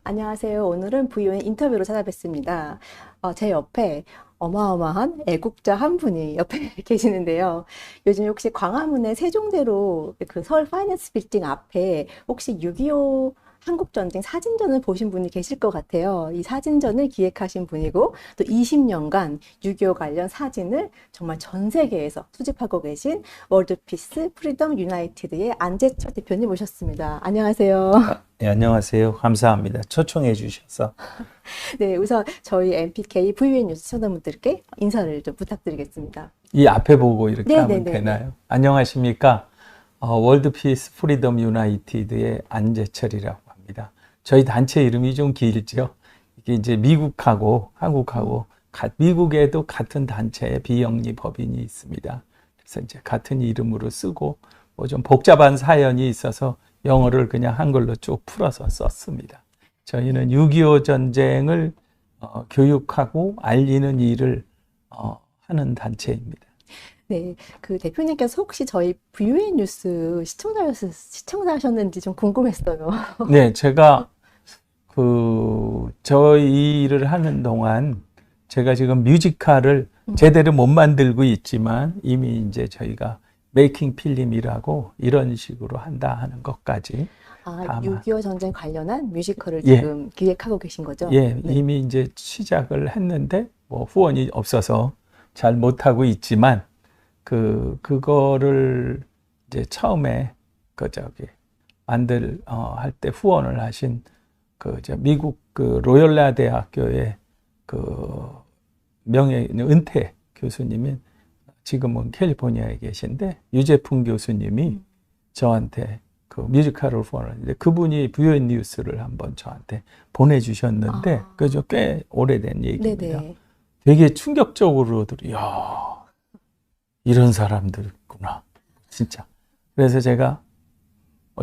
안녕하세요. 오늘은 VON 인터뷰로 찾아뵙습니다. 제 옆에 어마어마한 애국자 한 분이 옆에 계시는데요. 요즘 혹시 광화문의 세종대로 그 서울 파이낸스 빌딩 앞에 혹시 6.25 한국전쟁 사진전을 보신 분이 계실 것 같아요. 이 사진전을 기획하신 분이고 또 20년간 6.25 관련 사진을 정말 전 세계에서 수집하고 계신 월드피스 프리덤 유나이티드의 안재철 대표님 모셨습니다. 안녕하세요. 네, 안녕하세요. 감사합니다. 초청해 주셔서. 네, 우선 저희 MPK VN 뉴스 시청자분들께 인사를 좀 부탁드리겠습니다. 이 앞에 보고 이렇게 하면 네네네. 되나요? 안녕하십니까? 월드피스 프리덤 유나이티드의 안재철이라고 합니다. 저희 단체 이름이 좀 길죠. 이게 이제 미국하고 한국하고 미국에도 같은 단체의 비영리 법인이 있습니다. 그래서 이제 같은 이름으로 쓰고 뭐 좀 복잡한 사연이 있어서 영어를 그냥 한글로 쭉 풀어서 썼습니다. 저희는 6.25 전쟁을 교육하고 알리는 일을 하는 단체입니다. 네, 그 대표님께서 혹시 저희 VN 뉴스 시청자셨는지 좀 궁금했어요. 네, 제가 저희 일을 하는 동안 제가 지금 뮤지컬을 제대로 못 만들고 있지만 이미 이제 저희가 메이킹 필름이라고 이런 식으로 한다 하는 것까지 아, 6.25 전쟁 관련한 뮤지컬을 예, 지금 기획하고 계신 거죠? 예, 네. 이미 이제 시작을 했는데 뭐 후원이 없어서 잘 못하고 있지만 그거를 이제 처음에 할 때 후원을 하신 미국 로열라 대학교의 은퇴 교수님인 지금은 캘리포니아에 계신데 유재풍 교수님이 저한테 그 뮤지컬을 후원하는데 그분이 VN 뉴스를 한번 저한테 보내주셨는데 그죠? 꽤 오래된 얘기입니다. 네네. 되게 충격적으로들 야 이런 사람들 있구나 진짜. 그래서 제가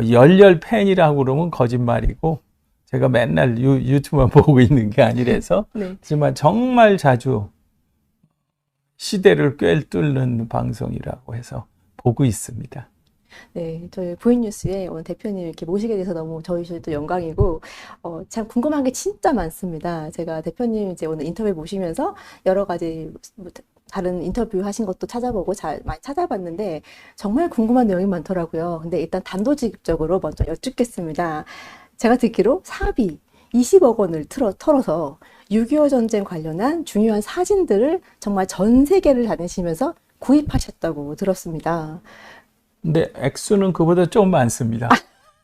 열렬 팬이라고 그러면 거짓말이고 제가 맨날 유튜브만 보고 있는 게 아니라서 네. 하지만 정말 자주 시대를 꿰뚫는 방송이라고 해서 보고 있습니다. 네, 저희 VN 뉴스에 오늘 대표님 이렇게 모시게 돼서 너무 저희도 영광이고, 참 궁금한 게 진짜 많습니다. 제가 대표님 이제 오늘 인터뷰 보시면서 여러 가지 뭐 다른 인터뷰 하신 것도 찾아보고 많이 찾아봤는데 정말 궁금한 내용이 많더라고요. 근데 일단 단도직입적으로 먼저 여쭙겠습니다. 제가 듣기로 사비 20억 원을 털어서 6.25 전쟁 관련한 중요한 사진들을 정말 전 세계를 다니시면서 구입하셨다고 들었습니다. 근데 액수는 그보다 좀 많습니다.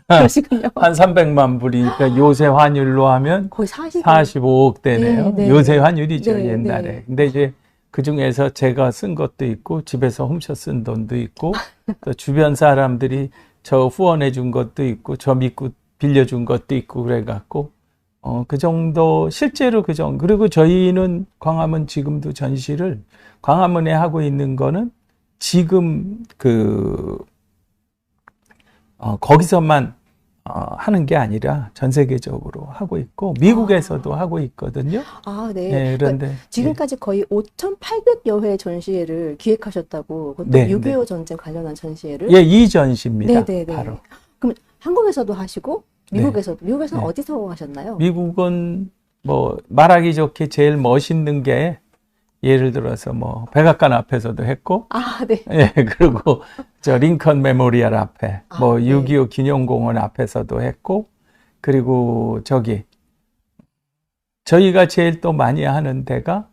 그러시군요. 한 300만 불이니까 요새 환율로 하면 거의 45억 대네요. 네, 요새 네. 환율이죠, 네, 옛날에. 네. 근데 이제 그 중에서 제가 쓴 것도 있고, 집에서 훔쳐 쓴 돈도 있고, 또 주변 사람들이 저 후원해 준 것도 있고, 저 믿고 빌려준 것도 있고, 그래갖고, 그 정도, 실제로 그 정도. 그리고 저희는 광화문 지금도 전시를 광화문에 하고 있는 거는 지금 거기서만 하는 게 아니라 전 세계적으로 하고 있고 미국에서도 하고 있거든요. 아, 네. 네, 그러니까 그런데 지금까지 거의 5,800여 회 전시회를 기획하셨다고, 그것도 네, 6.25 네. 전쟁 관련한 전시회를? 예, 이 전시입니다. 네네네. 바로. 그럼 한국에서도 하시고, 네, 미국에서는 네. 어디서 하셨나요? 미국은 뭐 말하기 좋게 제일 멋있는 게 예를 들어서 뭐 백악관 앞에서도 했고 아, 네. 예, 그리고 저 링컨 메모리얼 앞에 뭐 네. 6.25 기념공원 앞에서도 했고 그리고 저희가 제일 또 많이 하는 데가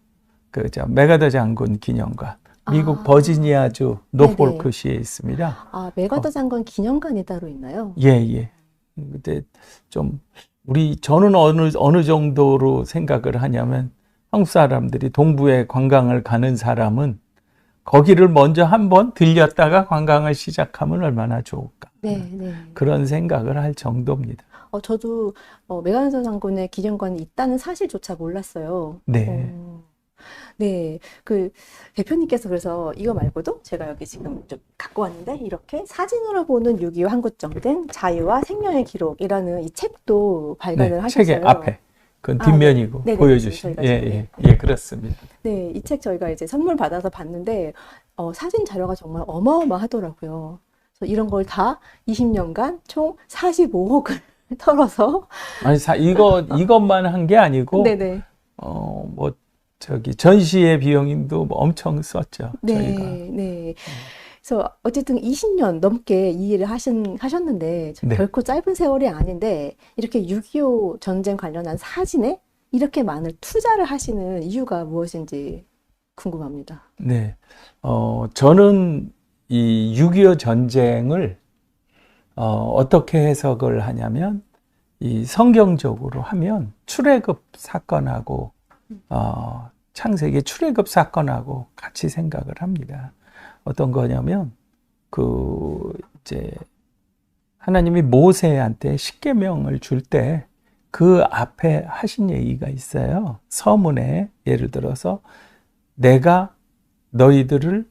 메가더 장군 기념관 미국 버지니아주 노폴크시에 있습니다. 아, 메가더 장군 기념관이 따로 있나요? 예, 예. 근데 좀 저는 어느 정도로 생각을 하냐면 한국 사람들이 동부에 관광을 가는 사람은 거기를 먼저 한번 들렸다가 관광을 시작하면 얼마나 좋을까. 네, 네. 그런 생각을 할 정도입니다. 저도 메가더 장군의 기념관이 있다는 사실조차 몰랐어요. 네. 네, 그 대표님께서 그래서 이거 말고도 제가 여기 지금 좀 갖고 왔는데 이렇게 사진으로 보는 6.25 한국전쟁 자유와 생명의 기록이라는 이 책도 발간을 하셨어요. 책의 앞에. 그건 뒷면이고 네. 보여주신. 예, 그렇습니다. 네, 이 책 저희가 이제 선물 받아서 봤는데 사진 자료가 정말 어마어마하더라고요. 그래서 이런 걸 다 20년간 총 45억을 털어서. 아니, 이것만 한 게 아니고, 네네. 뭐, 전시회 비용도 뭐 엄청 썼죠, 저희가. 네. 그래서 어쨌든 20년 넘게 이 일을 하셨는데 네. 결코 짧은 세월이 아닌데 이렇게 6.25 전쟁 관련한 사진에 이렇게 많은 투자를 하시는 이유가 무엇인지 궁금합니다. 네. 저는 이 6.25 전쟁을, 어떻게 해석을 하냐면, 이 성경적으로 하면 출애굽 사건하고, 창세기 출애굽 사건하고 같이 생각을 합니다. 어떤 거냐면, 이제, 하나님이 모세한테 십계명을 줄 때 그 앞에 하신 얘기가 있어요. 서문에, 예를 들어서, 내가 너희들을,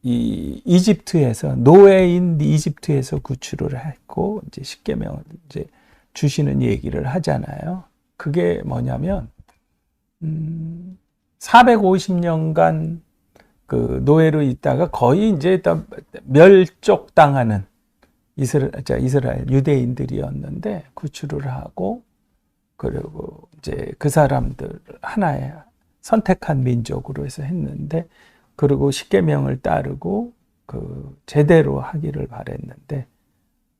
이 이집트에서, 노예인 이집트에서 구출을 했고, 이제 십계명을 이제 주시는 얘기를 하잖아요. 그게 뭐냐면, 450년간 그 노예로 있다가 거의 이제 멸족당하는 이스라엘 유대인들이었는데 구출을 하고, 그리고 이제 그 사람들 하나의 선택한 민족으로 해서 했는데, 그리고 십계명을 따르고 그 제대로 하기를 바랬는데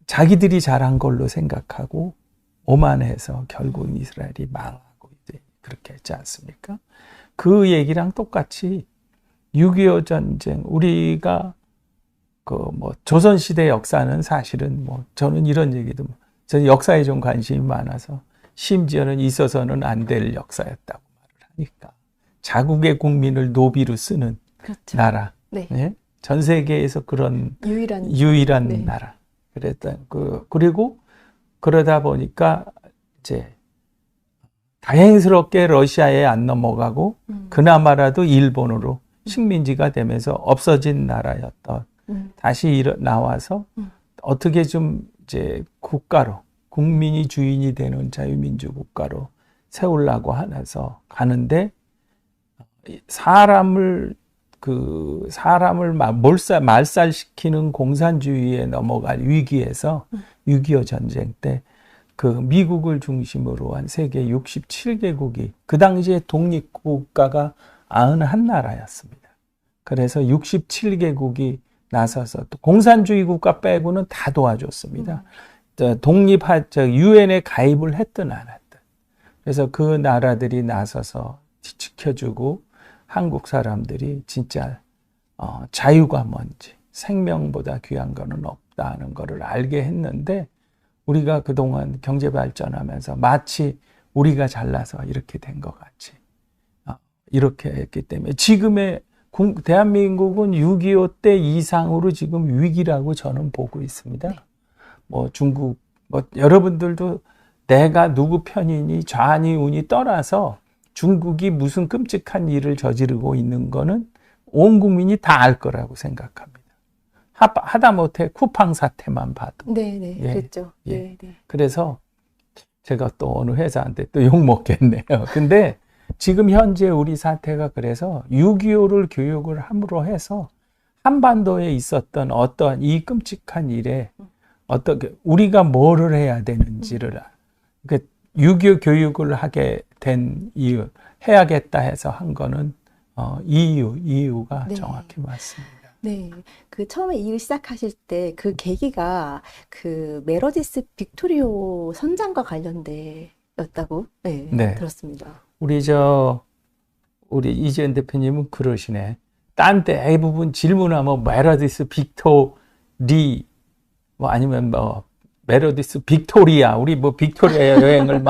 자기들이 잘한 걸로 생각하고 오만해서 결국 이스라엘이 망하고 이제 그렇게 했지 않습니까? 그 얘기랑 똑같이 6.25 전쟁, 우리가 조선시대 역사는 사실은 저는 이런 얘기도, 저는 역사에 좀 관심이 많아서 심지어는 있어서는 안 될 역사였다고 말을 하니까. 자국의 국민을 노비로 쓰는 그렇죠. 나라. 네. 네? 전 세계에서 그런 유일한 네. 나라. 그리고 그러다 보니까 이제 다행스럽게 러시아에 안 넘어가고 그나마라도 일본으로 식민지가 되면서 없어진 나라였던, 다시 나와서 어떻게 좀 이제 국가로, 국민이 주인이 되는 자유민주 국가로 세우려고 하면서 가는데, 사람을 말살시키는 공산주의에 넘어갈 위기에서 6.25 전쟁 때 그 미국을 중심으로 한 세계 67개국이, 그 당시에 독립국가가 91나라였습니다. 그래서 67개국이 나서서 또 공산주의 국가 빼고는 다 도와줬습니다. 유엔에 가입을 했든 안 했든. 그래서 그 나라들이 나서서 지켜주고, 한국 사람들이 진짜 자유가 뭔지, 생명보다 귀한 거는 없다는 거를 알게 했는데, 우리가 그동안 경제 발전하면서 마치 우리가 잘나서 이렇게 된 것 같이 이렇게 했기 때문에 지금의 대한민국은 6.25 때 이상으로 지금 위기라고 저는 보고 있습니다. 네. 중국, 여러분들도 내가 누구 편이니 좌니 우니 떠나서 중국이 무슨 끔찍한 일을 저지르고 있는 거는 온 국민이 다 알 거라고 생각합니다. 하다못해 쿠팡 사태만 봐도. 네, 예, 그랬죠. 예. 네. 그래서 제가 또 어느 회사한테 또 욕 먹겠네요. 근데 지금 현재 우리 사태가 그래서 6.25를 교육을 함으로 해서 한반도에 있었던 어떤 이 끔찍한 일에 어떻게 우리가 뭐를 해야 되는지를, 그러니까 6.25 교육을 하게 된 이유, 해야겠다 해서 한 거는 이유가 네. 정확히 맞습니다. 네, 그 처음에 이 일 시작하실 때 그 계기가 그 메로디스 빅토리오 선장과 관련되었다고 네. 들었습니다. 우리 이재현 대표님은 그러시네. 딴 대부분 질문하면 메로디스 빅토리, 아니면 메로디스 빅토리아, 우리 빅토리아 여행을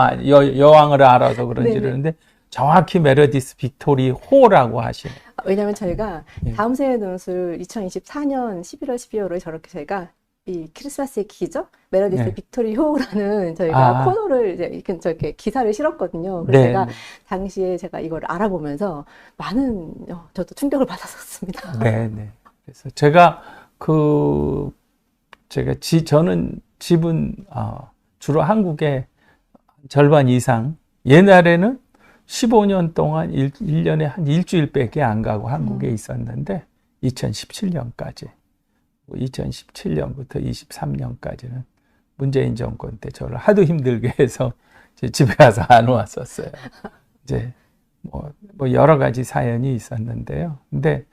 여왕을 알아서 그런지 그러는데 정확히 메로디스 빅토리 호라고 하시네. 왜냐면 저희가 다음 생의 논술 2024년 11월, 12월에 저렇게 저희가 이 크리스마스의 기적 메로디스 빅토리 호라는 저희가 코너를 이제 저렇게 기사를 실었거든요. 그래서 제가 당시에 제가 이걸 알아보면서 많은 저도 충격을 받았었습니다. 네. 그래서 저는 집은 주로 한국의 절반 이상, 옛날에는 15년 동안 1년에 한 일주일밖에 안 가고 한국에 있었는데 2017년부터 23년까지는 문재인 정권 때 저를 하도 힘들게 해서 이제 집에 가서 안 왔었어요. 이제 뭐 여러 가지 사연이 있었는데요. 근데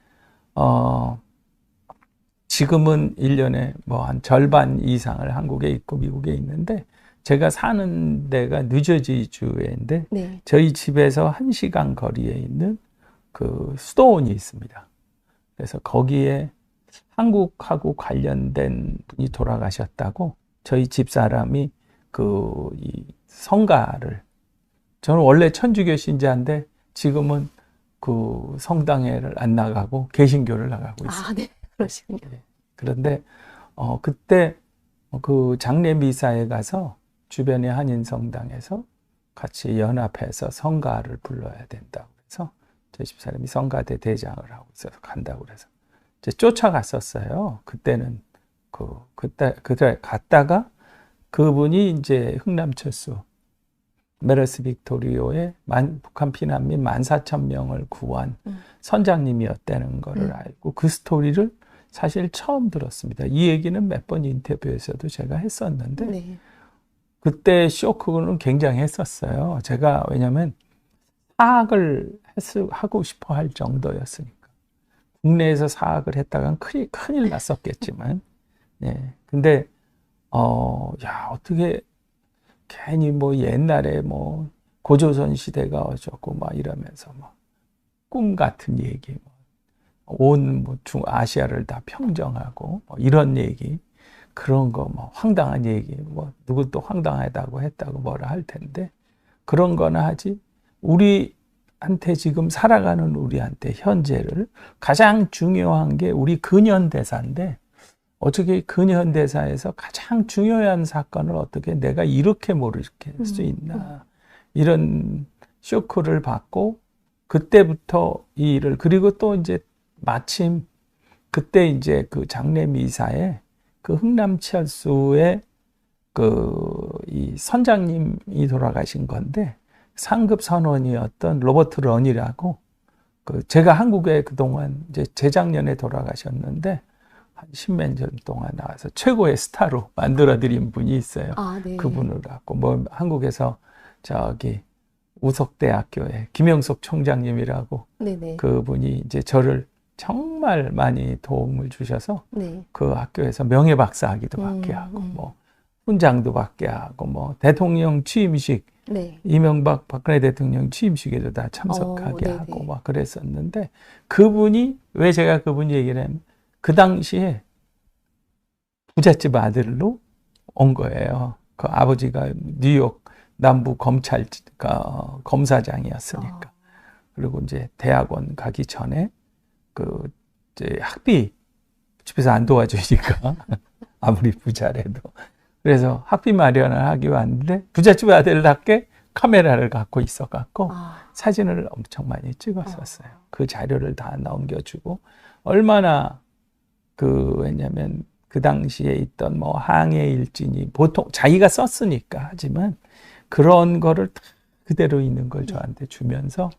지금은 1년에 뭐 한 절반 이상을 한국에 있고 미국에 있는데 제가 사는 데가 뉴저지 주인데 네. 저희 집에서 1시간 거리에 있는 그 수도원이 있습니다. 그래서 거기에 한국하고 관련된 분이 돌아가셨다고 저희 집사람이 이 성가를, 저는 원래 천주교 신자인데 지금은 그 성당에를 안 나가고 개신교를 나가고 있어요. 아, 네. 그러시군요. 그런데 그때 그 장례 미사에 가서 주변의 한인 성당에서 같이 연합해서 성가를 불러야 된다고 해서 저희 집사람이 성가대 대장을 하고 있어서 간다고 그래서 이제 쫓아갔었어요. 그때는 그때 갔다가 그분이 이제 흥남철수 메르스 빅토리오의 북한 피난민 14,000명을 구한 선장님이었다는 거를 알고 그 스토리를 사실 처음 들었습니다. 이 얘기는 몇 번 인터뷰에서도 제가 했었는데 네. 그때 쇼크는 굉장히 했었어요. 제가 왜냐하면 사학을 하고 싶어 할 정도였으니까. 국내에서 사학을 했다간 큰일 났었겠지만, 네. 근데 야, 어떻게 괜히 뭐 옛날에 뭐 고조선 시대가 어쩌고 막 이러면서 막 꿈 같은 얘기, 온 뭐 중아시아를 다 평정하고 뭐 이런 얘기, 그런 거 뭐 황당한 얘기, 뭐 누구 또 황당하다고 했다고 뭐라 할 텐데 그런 거나 하지. 우리한테 지금 살아가는 우리한테 현재를 가장 중요한 게 우리 근현대사인데 어떻게 근현대사에서 가장 중요한 사건을 어떻게 내가 이렇게 모를 수 있나, 이런 쇼크를 받고 그때부터 이 일을, 그리고 또 이제 마침 그때 이제 그 장례 미사에 그 흥남철수의 이 선장님이 돌아가신 건데 상급 선원이었던 로버트 런이라고, 제가 한국에 그동안 이제 재작년에 돌아가셨는데 한 10몇 년 동안 나와서 최고의 스타로 만들어드린 분이 있어요. 아, 네. 그분을 갖고 뭐 한국에서 저기 우석대학교의 김영석 총장님이라고, 네네. 그분이 이제 저를 정말 많이 도움을 주셔서 네. 그 학교에서 명예박사학위도 받게 하고 뭐 훈장도 받게 하고 뭐 대통령 취임식, 네. 이명박 박근혜 대통령 취임식에도 다 참석하게 네네. 하고 막 그랬었는데, 그분이, 왜 제가 그분 얘기를 하면 그 당시에 부잣집 아들로 온 거예요. 그 아버지가 뉴욕 남부 검사장이었으니까. 그리고 이제 대학원 가기 전에 이제 학비 집에서 안 도와주니까 아무리 부자래도, 그래서 학비 마련을 하기 왔는데 부잣집 아들답게 카메라를 갖고 있어갖고 사진을 엄청 많이 찍었었어요. 그 자료를 다 넘겨주고, 얼마나 왜냐면 그 당시에 있던 뭐 항해 일진이 보통 자기가 썼으니까 하지만 그런 거를 다 그대로 있는 걸 저한테 주면서,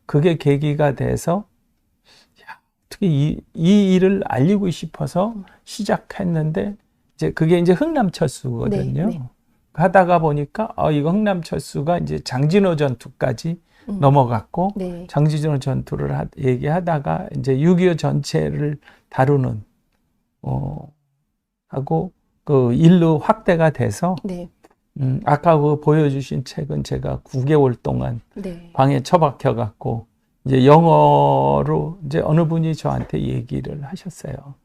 그게 계기가 돼서 어떻게 이 일을 알리고 싶어서 시작했는데, 이제 그게 이제 흥남철수거든요. 네, 네. 하다가 보니까 이거 흥남철수가 이제 장진호 전투까지 넘어갔고, 네. 장진호 전투를 얘기하다가 이제 6.25 전체를 다루는 하고 그 일로 확대가 돼서, 네. 아까 그 보여주신 책은 제가 9개월 동안 네. 방에 처박혀 갖고 이제 영어로, 이제 어느 분이 저한테 얘기를 하셨어요.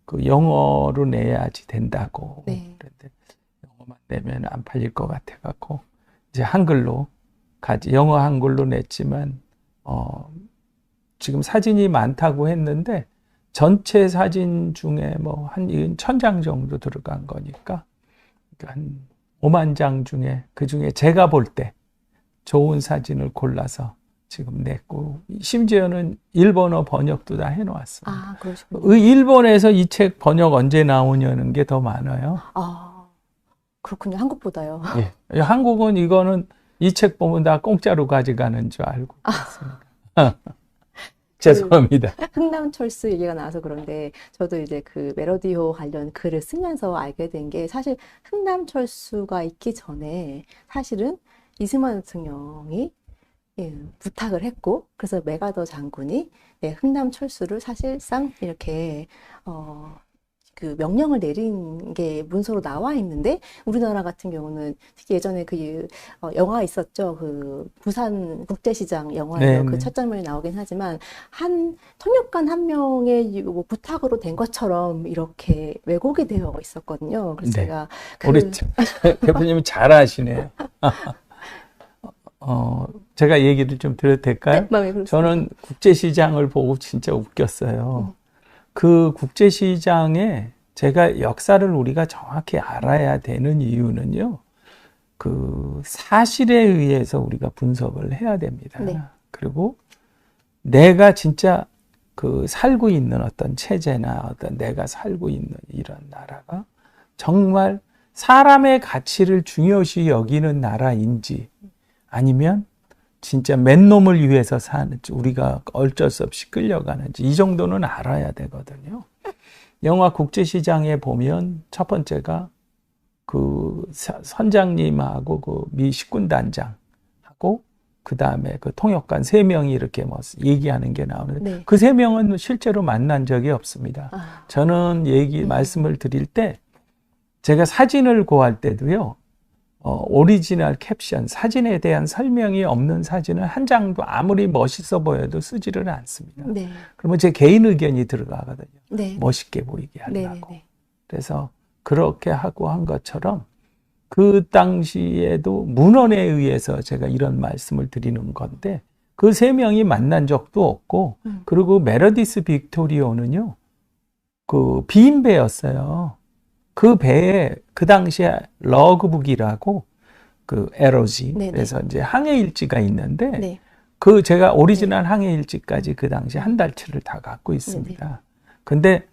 그 영어로 내야지 된다고. 네. 그런데 영어만 내면 안 팔릴 것 같아 갖고 이제 한글로 영어 한글로 냈지만 지금 사진이 많다고 했는데 전체 사진 중에 뭐 한 1,000장 정도 들어간 거니까 한 5만 장 중에, 그 중에 제가 볼 때 좋은 사진을 골라서 지금 냈고, 심지어는 일본어 번역도 다 해놓았습니다. 아, 그러시군요. 일본에서 이 책 번역 언제 나오냐는 게 더 많아요. 아, 그렇군요. 한국보다요. 예. 한국은 이거는 이 책 보면 다 공짜로 가져가는 줄 알고 있습니다. 죄송합니다. 흥남철수 얘기가 나와서 그런데 저도 이제 그 멜로디호 관련 글을 쓰면서 알게 된 게 사실 흥남철수가 있기 전에 사실은 이승만 대통령이 부탁을 했고 그래서 메가더 장군이 흥남철수를 사실상 이렇게 그 명령을 내린 게 문서로 나와 있는데 우리나라 같은 경우는 특히 예전에 그 영화 있었죠. 그 부산 국제시장 영화에서 그 첫 장면이 나오긴 하지만 한 통역관 한 명의 뭐 부탁으로 된 것처럼 이렇게 왜곡이 되어 있었거든요. 그래서 제가 우리 대표님은 잘 아시네요. 제가 얘기를 좀 드려도 될까요? 네, 저는 국제시장을 보고 진짜 웃겼어요. 그 국제시장에 제가 역사를 우리가 정확히 알아야 되는 이유는요. 그 사실에 의해서 우리가 분석을 해야 됩니다. 네. 그리고 내가 진짜 그 살고 있는 어떤 체제나 어떤 내가 살고 있는 이런 나라가 정말 사람의 가치를 중요시 여기는 나라인지 아니면 진짜 맨놈을 위해서 사는지 우리가 어쩔 수 없이 끌려가는지 이 정도는 알아야 되거든요. 영화 국제시장에 보면 첫 번째가 그 선장님하고 그 미 식군단장하고 그 다음에 그 통역관 3명이 이렇게 뭐 얘기하는 게 나오는데 그 3명은 실제로 만난 적이 없습니다. 저는 말씀을 드릴 때 제가 사진을 구할 때도요. 오리지널 캡션, 사진에 대한 설명이 없는 사진은 한 장도 아무리 멋있어 보여도 쓰지를 않습니다. 네. 그러면 제 개인 의견이 들어가거든요. 네. 멋있게 보이게 하려고. 네. 그래서 그렇게 하고 한 것처럼 그 당시에도 문헌에 의해서 제가 이런 말씀을 드리는 건데 그 3명이 만난 적도 없고 그리고 메르디스 빅토리오는요. 그 비인배였어요. 그 배에 그 당시에 러그북이라고 그 에러지 그래서 이제 항해 일지가 있는데 그 제가 오리지널 항해 일지까지 그 당시 한 달치를 다 갖고 있습니다. 근데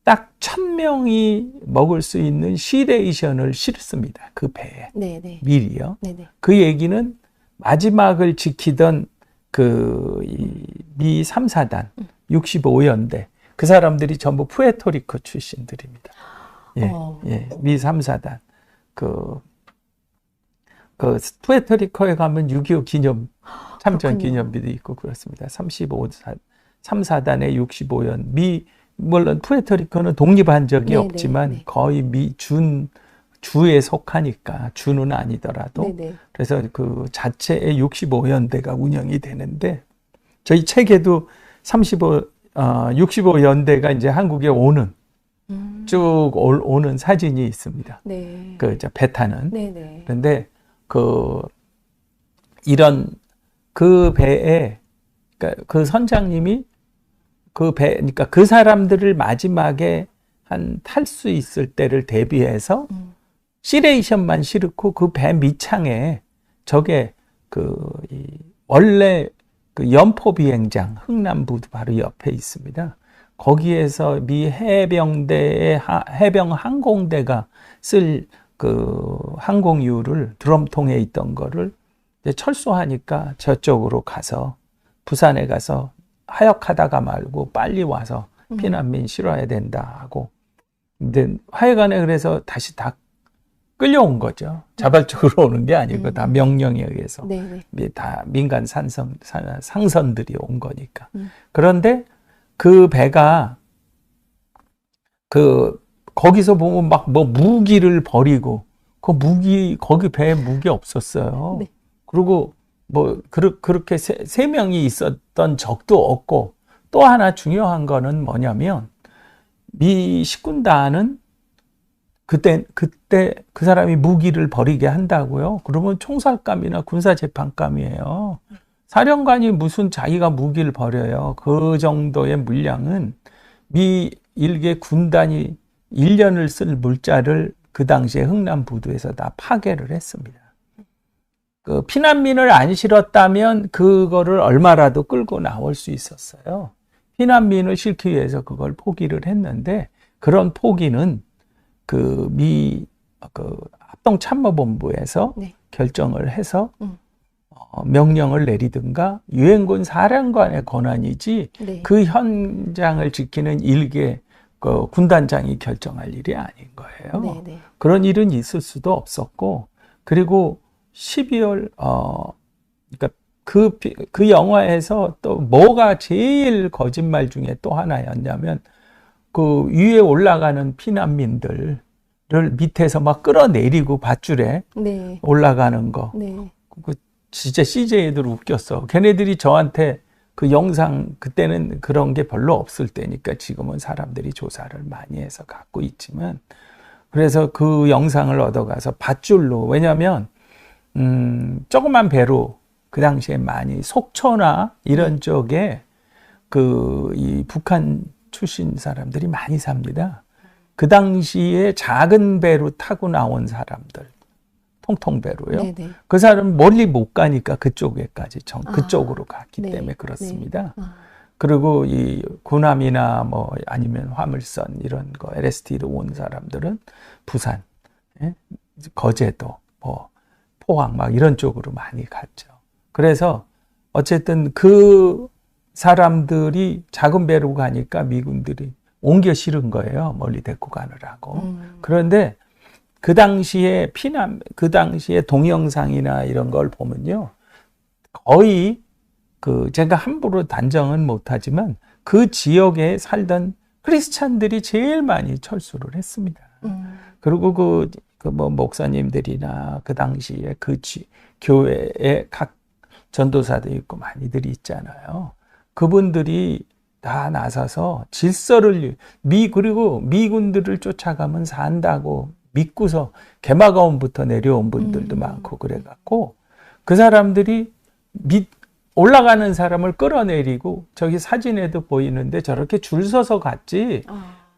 딱 1000명이 먹을 수 있는 시레이션을 실습니다. 그 배에 미리요. 그 얘기는 마지막을 지키던 그 미 3사단 65연대 그 사람들이 전부 푸에토리코 출신들입니다. 미 3사단. 그 푸에토리코에 가면 6.25 기념, 참전 기념비도 있고 그렇습니다. 3사단의 65연. 물론 푸에토리코는 독립한 적이 없지만 거의 주에 속하니까, 주는 아니더라도. 그래서 그 자체의 65연대가 운영이 되는데, 저희 책에도 65연대가 이제 한국에 오는, 쭉 오는 사진이 있습니다. 배 타는. 그런데 그 배에, 그러니까 그 선장님이 그러니까 그 사람들을 마지막에 탈 수 있을 때를 대비해서 시레이션만 실고 그 배 밑창에 저게 원래 그 연포 비행장 흥남부도 바로 옆에 있습니다. 거기에서 미 해병대의 해병 항공대가 쓸 그 항공유를 드럼통에 있던 거를 이제 철수하니까 저쪽으로 가서 부산에 가서 하역하다가 말고 빨리 와서 피난민 실어야 된다 하고 근데 하여간에 그래서 다시 다 끌려온 거죠. 자발적으로 오는 게 아니고 다 명령에 의해서 다 민간 상선들이 온 거니까. 그런데 그 배가 거기서 보면 막 뭐 무기를 버리고 거기 배에 무기 없었어요. 그리고 뭐 그렇게 세 명이 있었던 적도 없고 또 하나 중요한 거는 뭐냐면 미 식군단은 그때 그 사람이 무기를 버리게 한다고요. 그러면 총살감이나 군사재판감이에요. 사령관이 무슨 자기가 무기를 버려요. 그 정도의 물량은 미 일개 군단이 1년을 쓸 물자를 그 당시에 흥남부두에서 다 파괴를 했습니다. 그 피난민을 안 실었다면 그거를 얼마라도 끌고 나올 수 있었어요. 피난민을 실기 위해서 그걸 포기를 했는데 그런 포기는 미 합동참모본부에서 결정을 해서 명령을 내리든가 유엔군 사령관의 권한이지 네. 그 현장을 지키는 일개 그 군단장이 결정할 일이 아닌 거예요. 네, 네. 그런 일은 있을 수도 없었고, 그리고 12월 그러니까 그 영화에서 또 뭐가 제일 거짓말 중에 또 하나였냐면 그 위에 올라가는 피난민들을 밑에서 막 끌어내리고 밧줄에 네. 올라가는 거. 네. 그 진짜 CJ들 웃겼어. 걔네들이 저한테 그 영상, 그때는 그런 게 별로 없을 때니까 지금은 사람들이 조사를 많이 해서 갖고 있지만, 그래서 그 영상을 얻어가서 밧줄로, 왜냐면 조그만 배로 그 당시에 많이 속초나 이런 쪽에 이 북한 출신 사람들이 많이 삽니다. 그 당시에 작은 배로 타고 나온 사람들, 통통배로요. 네네. 그 사람 멀리 못 가니까 그쪽에까지 그쪽으로 갔기 네. 때문에 그렇습니다. 네. 그리고 이 군함이나 뭐 아니면 화물선 이런 거 LST로 온 사람들은 부산, 예? 거제도, 뭐 포항 막 이런 쪽으로 많이 갔죠. 그래서 어쨌든 그 사람들이 작은 배로 가니까 미군들이 옮겨 실은 거예요. 멀리 데리고 가느라고. 그런데 그 당시에 그 당시에 동영상이나 이런 걸 보면요. 거의 제가 함부로 단정은 못하지만 그 지역에 살던 크리스찬들이 제일 많이 철수를 했습니다. 그리고 뭐 목사님들이나 그 당시에 교회에 각 전도사도 있고 많이들이 있잖아요. 그분들이 다 나서서 질서를 그리고 미군들을 쫓아가면 산다고 믿고서 개마가온부터 내려온 분들도 많고 그래갖고 그 사람들이 올라가는 사람을 끌어내리고 저기 사진에도 보이는데 저렇게 줄 서서 갔지.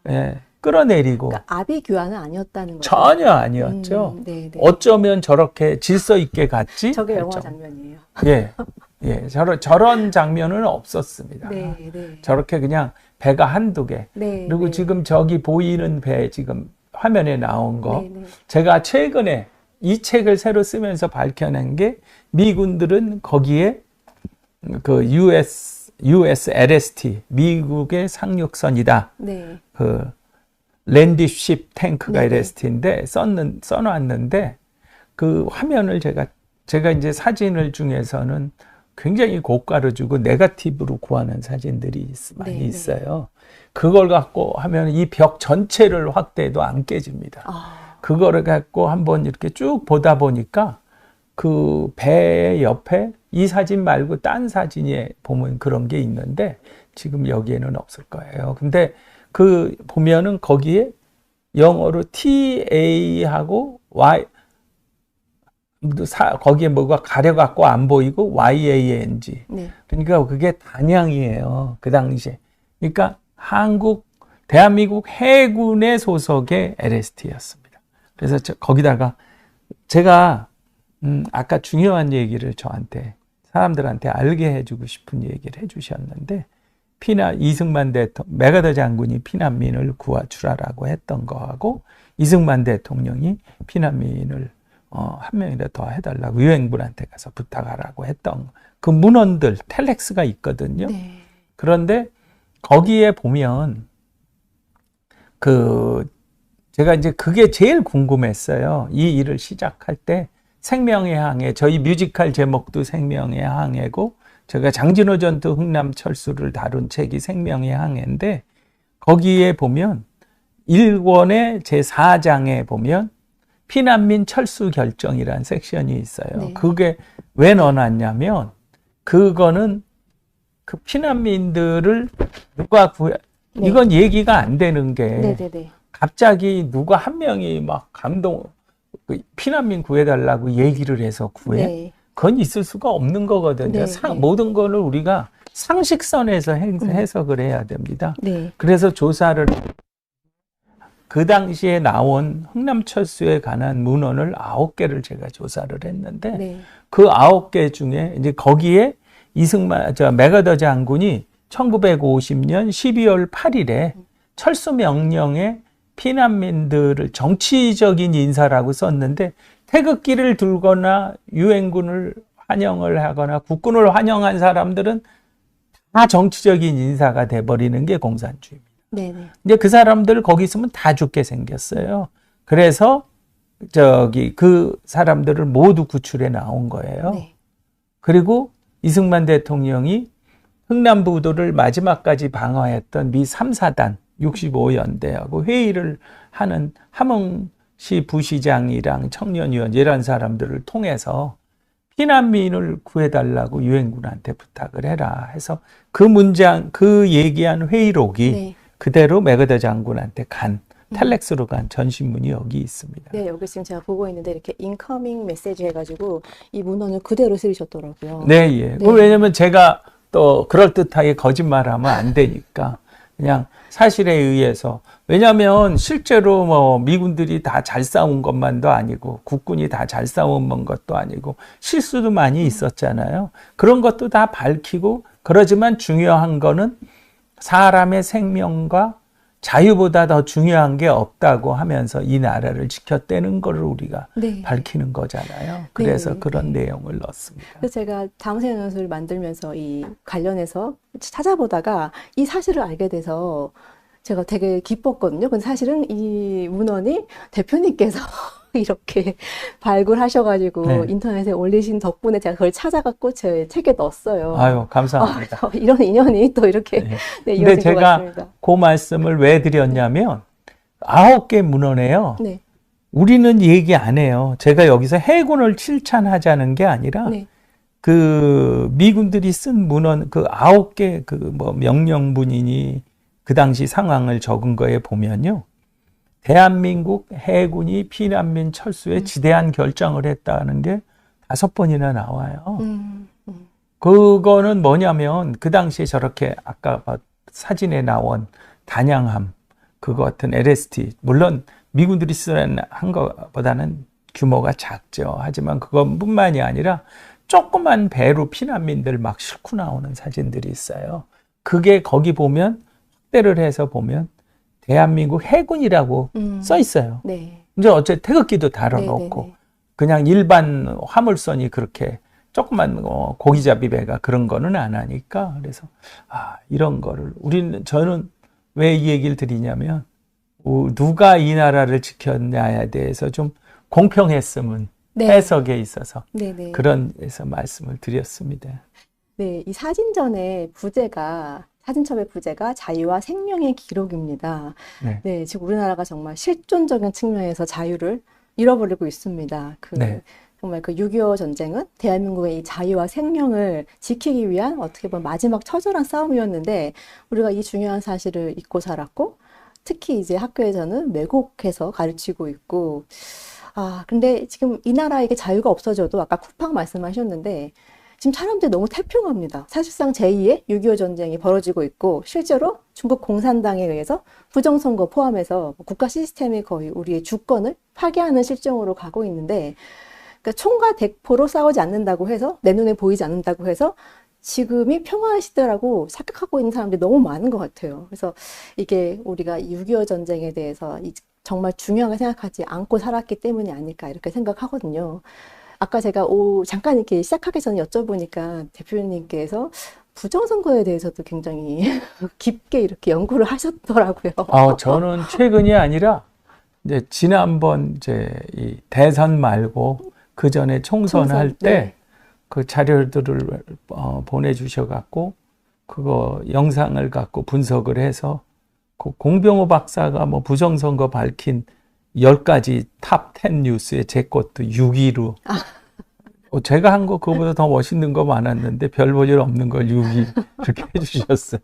예, 끌어내리고. 그러니까 아비 규환은 아니었다는 거죠. 전혀 아니었죠. 네, 네. 어쩌면 저렇게 질서 있게 갔지. 저게 영화 장면이에요. 예, 예, 저런 장면은 없었습니다. 네, 네. 저렇게 그냥 배가 한두 개. 네, 그리고 네. 지금 저기 보이는 배 지금 화면에 나온 거. 네, 네. 제가 최근에 이 책을 새로 쓰면서 밝혀낸 게 미군들은 거기에 그 USLST 미국의 상륙선이다. 네. 그 랜디쉽 탱크가 네네. LST인데 써놨는데 그 화면을 제가 이제 사진을 중에서는 굉장히 고가를 주고 네거티브로 구하는 사진들이 많이 네네. 있어요. 그걸 갖고 하면 이 벽 전체를 확대해도 안 깨집니다. 그거를 갖고 한번 이렇게 쭉 보다 보니까 그 배의 옆에 이 사진 말고 딴 사진에 보면 그런 게 있는데 지금 여기에는 없을 거예요. 근데 보면은 거기에 영어로 TA하고 Y 거기에 뭐가 가려갖고 안 보이고 YANG. 네. 그러니까 그게 단양이에요. 그 당시에. 그러니까 대한민국 해군의 소속의 LST였습니다. 그래서 거기다가 제가 아까 중요한 얘기를 사람들한테 알게 해주고 싶은 얘기를 해주셨는데, 이승만 메가더 장군이 피난민을 구해주라라고 했던 거하고, 이승만 대통령이 피난민을 한 명이라도 더 해달라고 유엔군한테 가서 부탁하라고 했던 그 문헌들, 텔렉스가 있거든요. 네. 그런데 거기에 보면 제가 이제 그게 제일 궁금했어요. 이 일을 시작할 때 생명의 항해, 저희 뮤지컬 제목도 생명의 항해고, 제가 장진호 전투 흥남철수를 다룬 책이 생명의 항해인데, 거기에 보면 1권의 제4장에 보면 피난민 철수 결정이라는 섹션이 있어요. 네. 그게 왜 넣어놨냐면, 그거는 그 피난민들을 누가 네. 이건 얘기가 안 되는 게, 네네네. 갑자기 누가 한 명이 막 피난민 구해달라고 얘기를 해서 구해? 네. 그건 있을 수가 없는 거거든요. 네. 모든 거를 우리가 상식선에서 해석을 해야 됩니다. 네. 그래서 조사를, 그 당시에 나온 흥남철수에 관한 문헌을 9개를 제가 조사를 했는데, 네. 그 9개 중에 이제 거기에 메가더 장군이 1950년 12월 8일에 철수 명령에 피난민들을 정치적인 인사라고 썼는데, 태극기를 들거나 유엔군을 환영을 하거나 국군을 환영한 사람들은 다 정치적인 인사가 돼버리는 게 공산주의입니다. 네네. 근데 그 사람들 거기 있으면 다 죽게 생겼어요. 그래서 그 사람들을 모두 구출해 나온 거예요. 네. 그리고 이승만 대통령이 흥남부도를 마지막까지 방어했던 미 3사단 65연대하고 회의를 하는 함흥시 부시장이랑 청년위원 이런 사람들을 통해서 피난민을 구해달라고 유엔군한테 부탁을 해라 해서 그 얘기한 회의록이 네. 그대로 맥어더 장군한테 간 텔렉스로 간 전신문이 여기 있습니다. 네, 여기 지금 제가 보고 있는데 이렇게 인커밍 메시지 해가지고 이 문헌을 그대로 쓰셨더라고요. 네, 예. 네. 왜냐면 제가 또 그럴듯하게 거짓말하면 안 되니까 그냥 사실에 의해서 왜냐하면 실제로 뭐 미군들이 다 잘 싸운 것만도 아니고 국군이 다 잘 싸운 것도 아니고 실수도 많이 있었잖아요. 그런 것도 다 밝히고 그러지만 중요한 거는 사람의 생명과 자유보다 더 중요한 게 없다고 하면서 이 나라를 지켰다는 걸 우리가 네. 밝히는 거잖아요. 그래서 네, 그런 네. 내용을 넣었습니다. 그래서 제가 다음세 연수를 만들면서 이 관련해서 찾아보다가 이 사실을 알게 돼서 제가 되게 기뻤거든요. 근데 사실은 이 문헌이 대표님께서 이렇게 발굴하셔가지고 네. 인터넷에 올리신 덕분에 제가 그걸 찾아갖고 제 책에 넣었어요. 아유, 감사합니다. 이런 인연이 또 이렇게 네. 네, 근데 이어진 것 제가 같습니다. 그 말씀을 왜 드렸냐면 9개 문헌에요. 네, 우리는 얘기 안 해요. 제가 여기서 해군을 칭찬하자는 게 아니라 네, 그 미군들이 쓴 문헌 그 9개 그 뭐 명령문이니 그 당시 상황을 적은 거에 보면요. 대한민국 해군이 피난민 철수에 지대한 결정을 했다는 게 5번이나 나와요. 음. 그거는 뭐냐면 그 당시에 저렇게 아까 사진에 나온 단양함 그거 같은 LST 물론 미군들이 한 것보다는 규모가 작죠. 하지만 그것뿐만이 아니라 조그만 배로 피난민들 막 싣고 나오는 사진들이 있어요. 그게 거기 보면 확대를 해서 보면 대한민국 해군이라고 써 있어요. 네. 이제 어째 태극기도 달아놓고 네. 그냥 일반 화물선이 그렇게 조그만 고기잡이 배가 그런 거는 안 하니까 그래서 이런 거를 저는 왜 이 얘기를 드리냐면 누가 이 나라를 지켰냐에 대해서 좀 공평했으면 네. 해석에 있어서 네. 그런 데서 말씀을 드렸습니다. 네, 이 사진전의 사진첩의 부제가 자유와 생명의 기록입니다. 네. 네, 지금 우리나라가 정말 실존적인 측면에서 자유를 잃어버리고 있습니다. 네. 정말 그 6.25 전쟁은 대한민국의 이 자유와 생명을 지키기 위한 어떻게 보면 마지막 처절한 싸움이었는데 우리가 이 중요한 사실을 잊고 살았고 특히 이제 학교에서는 왜곡해서 가르치고 있고 근데 지금 이 나라에게 자유가 없어져도 아까 쿠팡 말씀하셨는데 지금 사람들이 너무 태평합니다. 사실상 제2의 6.25 전쟁이 벌어지고 있고 실제로 중국 공산당에 의해서 부정선거 포함해서 국가 시스템이 거의 우리의 주권을 파괴하는 실정으로 가고 있는데 그러니까 총과 대포로 싸우지 않는다고 해서 내 눈에 보이지 않는다고 해서 지금이 평화의 시대라고 착각하고 있는 사람들이 너무 많은 것 같아요. 그래서 이게 우리가 6.25 전쟁에 대해서 정말 중요하게 생각하지 않고 살았기 때문이 아닐까 이렇게 생각하거든요. 아까 제가 잠깐 이렇게 시작하기 전에 여쭤보니까 대표님께서 부정선거에 대해서도 굉장히 깊게 이렇게 연구를 하셨더라고요. 저는 최근이 아니라 이제 지난번 이 대선 말고 그 전에 총선할 때 그 자료들을 보내주셔 갖고 그거 영상을 갖고 분석을 해서 그 공병호 박사가 뭐 부정선거 밝힌 10가지 탑 10 뉴스에 제 것도 6위로 제가 한 거 그거보다 더 멋있는 거 많았는데 별 볼 일 없는 걸 6위 이렇게 해주셨어요.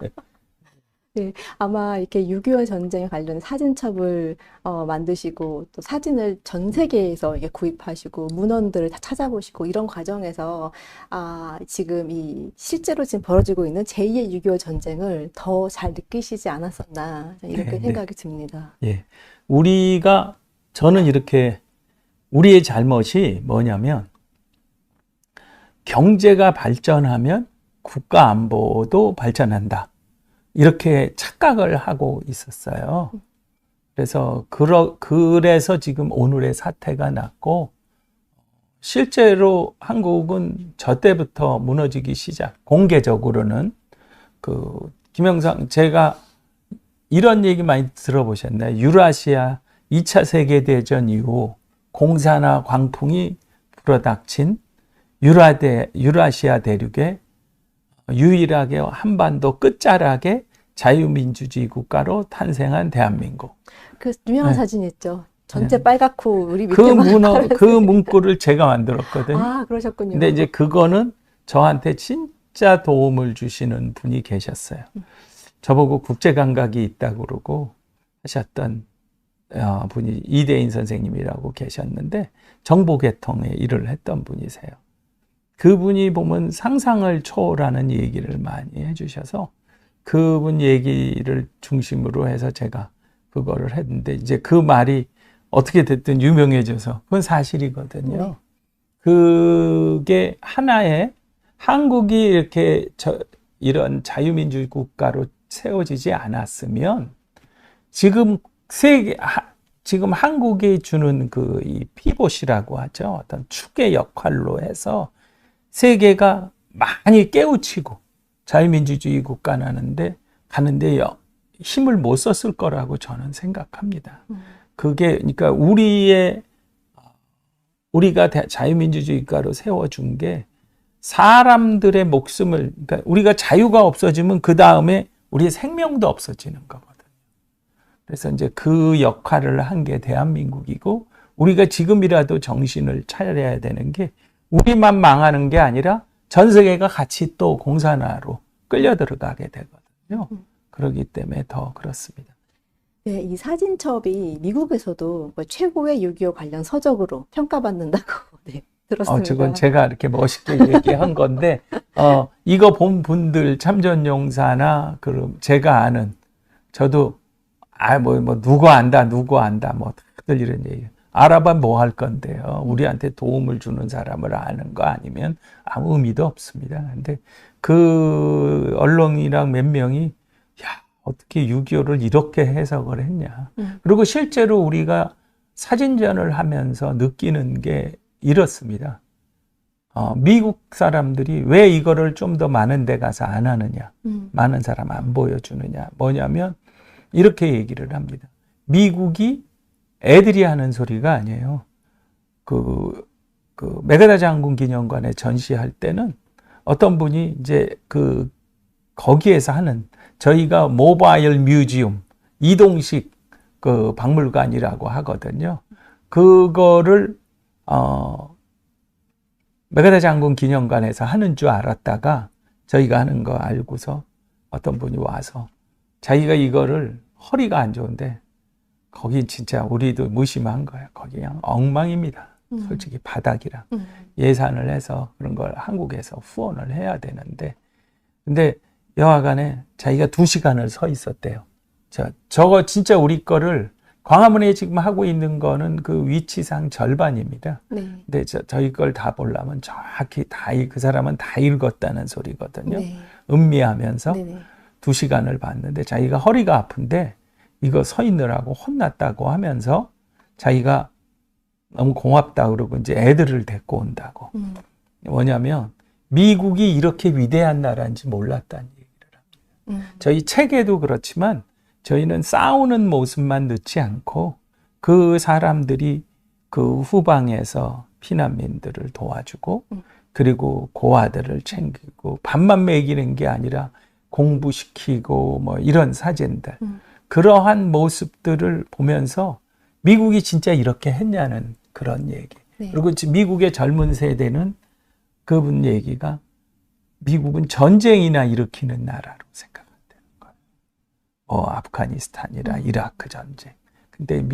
네, 아마 이렇게 6.25 전쟁에 관련 사진첩을 만드시고 또 사진을 전 세계에서 이게 구입하시고 문헌들을 다 찾아보시고 이런 과정에서 지금 실제로 지금 벌어지고 있는 제2의 6.25 전쟁을 더 잘 느끼시지 않았었나 이렇게 생각이 듭니다. 예, 저는 이렇게 우리의 잘못이 뭐냐면 경제가 발전하면 국가 안보도 발전한다. 이렇게 착각을 하고 있었어요. 그래서 지금 오늘의 사태가 났고 실제로 한국은 저 때부터 무너지기 시작. 공개적으로는 김영삼 제가 이런 얘기 많이 들어보셨나요? 유라시아 2차 세계대전 이후 공사나 광풍이 불어닥친 유라시아 대륙에 유일하게 한반도 끝자락에 자유민주주의 국가로 탄생한 대한민국. 그 유명한 네. 사진 있죠. 전체 네. 빨갛고 우리 밑에만 그 문구를 제가 만들었거든요. 아, 그러셨군요. 근데 이제 그거는 저한테 진짜 도움을 주시는 분이 계셨어요. 저보고 국제 감각이 있다고 그러고 하셨던 분이 이대인 선생님이라고 계셨는데 정보계통에 일을 했던 분이세요. 그분이 보면 상상을 초월하는 얘기를 많이 해주셔서 그분 얘기를 중심으로 해서 제가 그거를 했는데 이제 그 말이 어떻게 됐든 유명해져서 그건 사실이거든요. 네. 그게 하나의 한국이 이렇게 이런 자유민주주의 국가로 세워지지 않았으면 지금 지금 한국이 주는 이 피봇이라고 하죠. 어떤 축의 역할로 해서 세계가 많이 깨우치고 자유민주주의 국가 가는데 힘을 못 썼을 거라고 저는 생각합니다. 그게 그러니까 우리가 자유민주주의 국가로 세워준 게 사람들의 목숨을 그러니까 우리가 자유가 없어지면 그 다음에 우리의 생명도 없어지는 거거든요. 그래서 이제 그 역할을 한 게 대한민국이고 우리가 지금이라도 정신을 차려야 되는 게 우리만 망하는 게 아니라 전 세계가 같이 또 공산화로 끌려 들어가게 되거든요. 그렇기 때문에 더 그렇습니다. 네, 이 사진첩이 미국에서도 뭐 최고의 6.25 관련 서적으로 평가받는다고 네, 들었습니다. 저건 제가 이렇게 멋있게 얘기한 건데, 이거 본 분들 참전용사나, 그럼 제가 아는, 저도, 누구 안다, 뭐, 다들 이런 얘기. 알아봐 뭐 할 건데요. 우리한테 도움을 주는 사람을 아는 거 아니면 아무 의미도 없습니다. 근데 그 언론이랑 몇 명이, 어떻게 6.25를 이렇게 해석을 했냐. 그리고 실제로 우리가 사진전을 하면서 느끼는 게 이렇습니다. 미국 사람들이 왜 이거를 좀 더 많은 데 가서 안 하느냐. 많은 사람 안 보여주느냐. 뭐냐면 이렇게 얘기를 합니다. 미국이 애들이 하는 소리가 아니에요. 메가다 장군 기념관에 전시할 때는 어떤 분이 이제 거기에서 하는 저희가 모바일 뮤지엄, 이동식 박물관이라고 하거든요. 그거를, 메가다 장군 기념관에서 하는 줄 알았다가 저희가 하는 거 알고서 어떤 분이 와서 자기가 이거를 허리가 안 좋은데 거기 진짜 우리도 무심한 거예요. 거기 그냥 엉망입니다. 솔직히 바닥이랑 예산을 해서 그런 걸 한국에서 후원을 해야 되는데 근데 여하간에 자기가 2시간을 서 있었대요. 저거 진짜 우리 거를 광화문에 지금 하고 있는 거는 그 위치상 절반입니다. 네. 근데 저희 걸 다 보려면 정확히 그 사람은 다 읽었다는 소리거든요. 네. 음미하면서 네네. 2시간을 봤는데 자기가 허리가 아픈데 이거 서 있느라고 혼났다고 하면서 자기가 너무 고맙다 그러고 이제 애들을 데리고 온다고. 뭐냐면 미국이 이렇게 위대한 나라인지 몰랐다는 얘기를 합니다. 저희 책에도 그렇지만 저희는 싸우는 모습만 넣지 않고 그 사람들이 그 후방에서 피난민들을 도와주고 그리고 고아들을 챙기고 밥만 먹이는 게 아니라 공부시키고 뭐 이런 사진들 그러한 모습들을 보면서 미국이 진짜 이렇게 했냐는 그런 얘기. 네. 그리고 미국의 젊은 세대는 그분 얘기가 미국은 전쟁이나 일으키는 나라로 생각한다는 거예요. 아프가니스탄이라 이라크 전쟁. 근데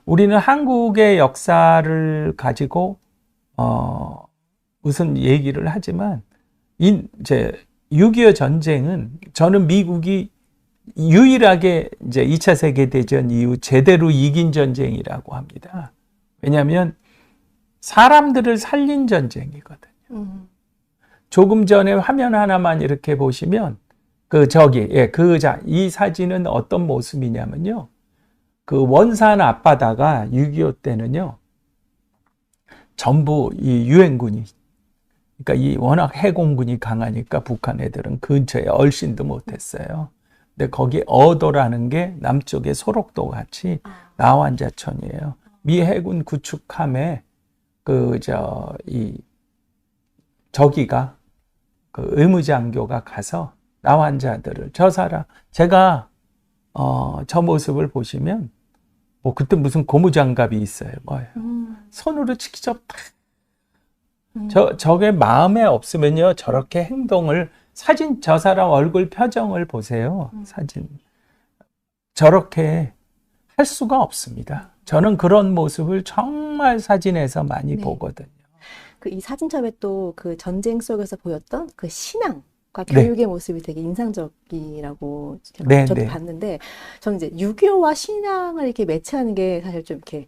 우리는 한국의 역사를 가지고 무슨 얘기를 하지만 이제 6.25 전쟁은 저는 미국이 유일하게 이제 2차 세계대전 이후 제대로 이긴 전쟁이라고 합니다. 왜냐하면 사람들을 살린 전쟁이거든요. 조금 전에 화면 하나만 이렇게 보시면 이 사진은 어떤 모습이냐면요. 그 원산 앞바다가 6.25 때는요. 전부 이 유엔군이, 그러니까 이 워낙 해공군이 강하니까 북한 애들은 근처에 얼씬도 못했어요. 근데 거기 어도라는 게 남쪽의 소록도 같이 나완자촌이에요. 미 해군 구축함에 저기가 그 의무장교가 가서 나완자들을 제가 저 모습을 보시면 뭐 그때 무슨 고무장갑이 있어요. 뭐예요? 손으로 직접 저게 마음에 없으면요 저렇게 행동을 저 사람 얼굴 표정을 보세요. 사진 저렇게 할 수가 없습니다. 저는 그런 모습을 정말 사진에서 많이 네. 보거든요. 이 사진첩에 또 그 전쟁 속에서 보였던 그 신앙과 네. 교육의 모습이 되게 인상적이라고 네, 저도 네. 봤는데, 저는 이제 유교와 신앙을 이렇게 매치하는 게 사실 좀 이렇게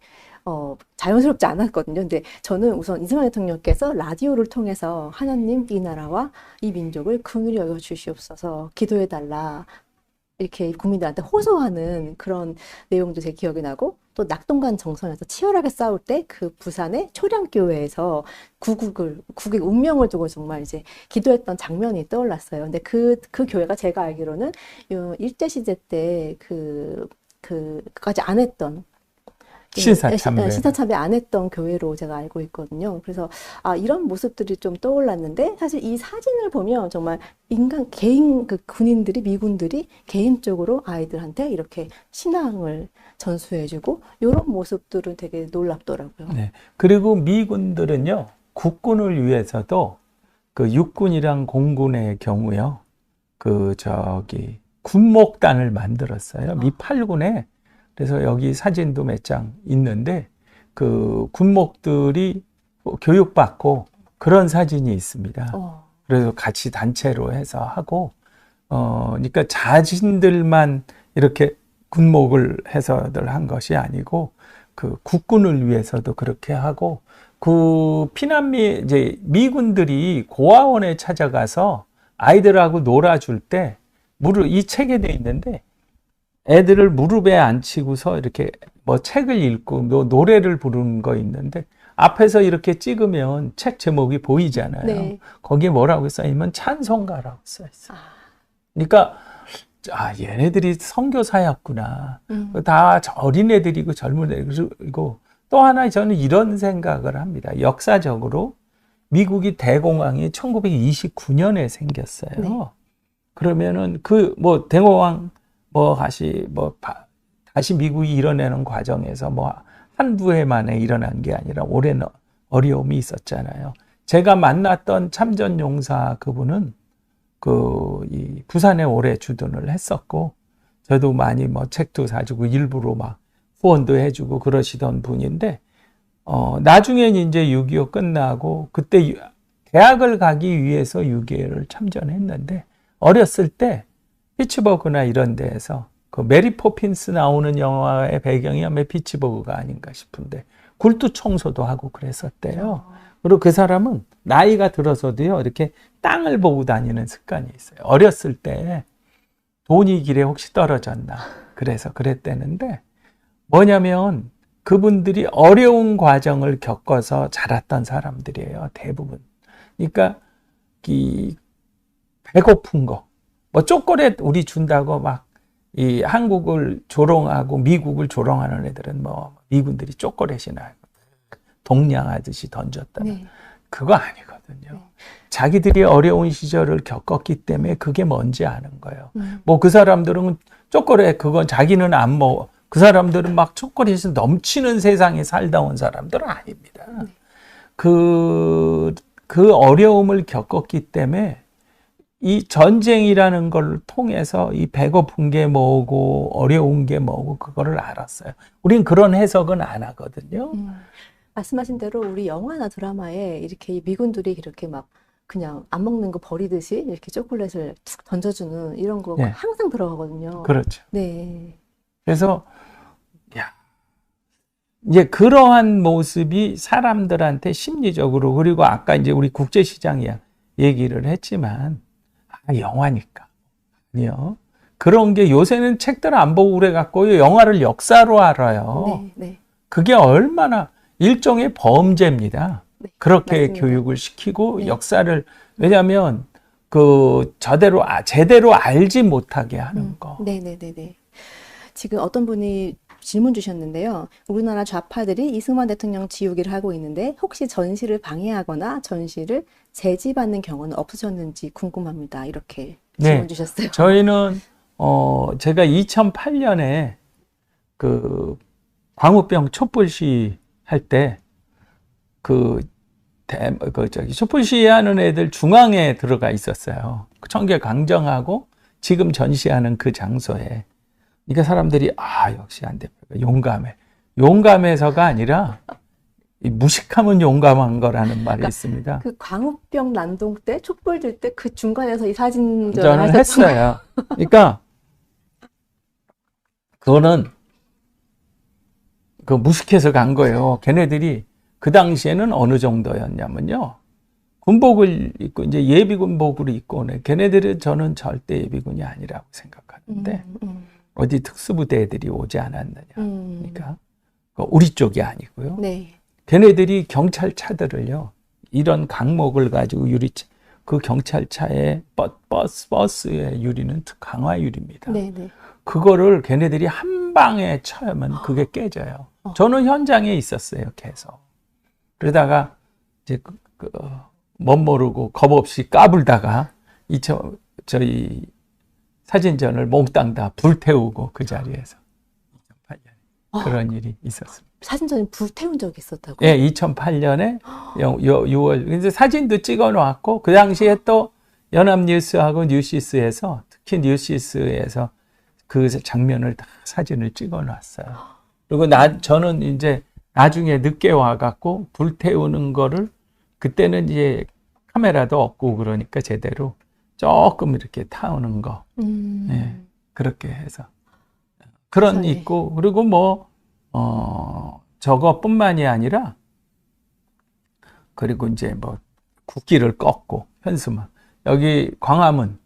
자연스럽지 않았거든요. 근데 저는 우선 이승만 대통령께서 라디오를 통해서 하나님 이 나라와 이 민족을 긍휼히 여겨 주시옵소서 기도해 달라 이렇게 국민들한테 호소하는 그런 내용도 제 기억이 나고, 또 낙동강 정선에서 치열하게 싸울 때 그 부산의 초량교회에서 국익 운명을 두고 정말 이제 기도했던 장면이 떠올랐어요. 근데 그 교회가 제가 알기로는 일제시대 때 그까지 안 했던 신사참배 안 했던 교회로 제가 알고 있거든요. 그래서 이런 모습들이 좀 떠올랐는데, 사실 이 사진을 보면 정말 개인 군인들이, 미군들이 개인적으로 아이들한테 이렇게 신앙을 전수해주고 이런 모습들은 되게 놀랍더라고요. 네. 그리고 미군들은요 국군을 위해서도 그 육군이랑 공군의 경우요 군목단을 만들었어요. 미 8군에. 그래서 여기 사진도 몇 장 있는데 그 군목들이 교육받고 그런 사진이 있습니다. 그래서 같이 단체로 해서 하고 그러니까 자신들만 이렇게 군목을 해서들 한 것이 아니고 그 국군을 위해서도 그렇게 하고, 그 미군들이 고아원에 찾아가서 아이들하고 놀아줄 때 이 책에 돼 있는데 애들을 무릎에 앉히고서 이렇게 뭐 책을 읽고 노래를 부르는 거 있는데 앞에서 이렇게 찍으면 책 제목이 보이잖아요. 네. 거기에 뭐라고 써있으면 찬송가라고 써있어요. 그러니까 얘네들이 선교사였구나. 다 어린애들이고 젊은 애들이고, 또 하나 저는 이런 생각을 합니다. 역사적으로 미국이 대공황이 1929년에 생겼어요. 네. 그러면은 대공황 다시 미국이 일어나는 과정에서 한두 해 만에 일어난 게 아니라 오랜 어려움이 있었잖아요. 제가 만났던 참전용사 그분은 이 부산에 오래 주둔을 했었고, 저도 많이 책도 사주고 일부러 후원도 해주고 그러시던 분인데, 나중엔 이제 6.25 끝나고 그때 대학을 가기 위해서 6.25를 참전했는데, 어렸을 때 피츠버그나 이런 데에서 그 메리 포핀스 나오는 영화의 배경이 아마 피츠버그가 아닌가 싶은데 굴뚝 청소도 하고 그랬었대요. 그리고 그 사람은 나이가 들어서도요 이렇게 땅을 보고 다니는 습관이 있어요. 어렸을 때 돈이 길에 혹시 떨어졌나 그래서 그랬대는데, 뭐냐면 그분들이 어려운 과정을 겪어서 자랐던 사람들이에요, 대부분. 그러니까 이 배고픈 거, 초콜릿 우리 준다고 이 한국을 조롱하고 미국을 조롱하는 애들은 미군들이 초콜릿이나 동냥하듯이 던졌다. 네. 그거 아니거든요. 자기들이 어려운 시절을 겪었기 때문에 그게 뭔지 아는 거예요. 그 사람들은 초콜릿 그건 자기는 안 먹어. 그 사람들은 초콜릿이 넘치는 세상에 살다 온 사람들은 아닙니다. 그 어려움을 겪었기 때문에 이 전쟁이라는 걸 통해서 이 배고픈 게 뭐고 어려운 게 뭐고 그거를 알았어요. 우린 그런 해석은 안 하거든요. 말씀하신 대로 우리 영화나 드라마에 이렇게 미군들이 이렇게 그냥 안 먹는 거 버리듯이 이렇게 초콜릿을 툭 던져주는 이런 거 네. 항상 들어가거든요. 그렇죠. 네. 그래서 이제 그러한 모습이 사람들한테 심리적으로, 그리고 아까 이제 우리 국제시장 얘기를 했지만 영화니까 아니요. 그런 게 요새는 책들 안 보고 그래 갖고 영화를 역사로 알아요. 네. 그게 얼마나 일종의 범죄입니다. 네, 그렇게 맞습니다. 교육을 시키고 네. 역사를 왜냐하면 그 제대로 알지 못하게 하는 거. 네네네네. 지금 어떤 분이 질문 주셨는데요. 우리나라 좌파들이 이승만 대통령 지우기를 하고 있는데 혹시 전시를 방해하거나 전시를 제지받는 경우는 없으셨는지 궁금합니다. 이렇게 질문 네. 주셨어요. 저희는 제가 2008년에 그 광우병 촛불 시위 할 때 촛불 시위하는 애들 중앙에 들어가 있었어요. 청계 강정하고 지금 전시하는 그 장소에. 그러니까 사람들이 역시 안 대표가 용감해. 용감해서가 아니라 이 무식하면 용감한 거라는 말이 있습니다. 그 광우병 난동 때 촛불 들 때 그 중간에서 이 사진전을 저는 하셨구나. 했어요. 그러니까 그거는 그 무식해서 간 거예요. 걔네들이 그 당시에는 어느 정도였냐면요. 군복을 입고 이제 예비군복을 입고 오네. 걔네들은 저는 절대 예비군이 아니라고 생각하는데 어디 특수부대 애들이 오지 않았느냐. 그러니까 우리 쪽이 아니고요. 네. 걔네들이 경찰차들을요. 이런 강목을 가지고 그 경찰차에 버스의 유리는 강화 유리입니다. 네네. 그거를 걔네들이 한 방에 쳐야만 그게 깨져요. 저는 현장에 있었어요, 계속. 그러다가 이제 멋모르고 겁 없이 까불다가 저희 사진전을 몽땅 다 불태우고 그 자리에서 2008년에 그런 일이 있었습니다. 사진전에 불태운 적이 있었다고요? 예, 2008년에 6월. 근데 사진도 찍어 놓았고, 그 당시에 또 연합뉴스하고 뉴시스에서, 특히 뉴시스에서 그 장면을 다 사진을 찍어 놨어요. 그리고 저는 이제 나중에 늦게 와갖고 불태우는 거를 그때는 이제 카메라도 없고 그러니까 제대로 조금 이렇게 타오는 거. 예, 그렇게 해서. 그런 세상에. 있고, 그리고 저거뿐만이 아니라, 그리고 이제 국기를 꺾고, 현수막. 여기 광화문,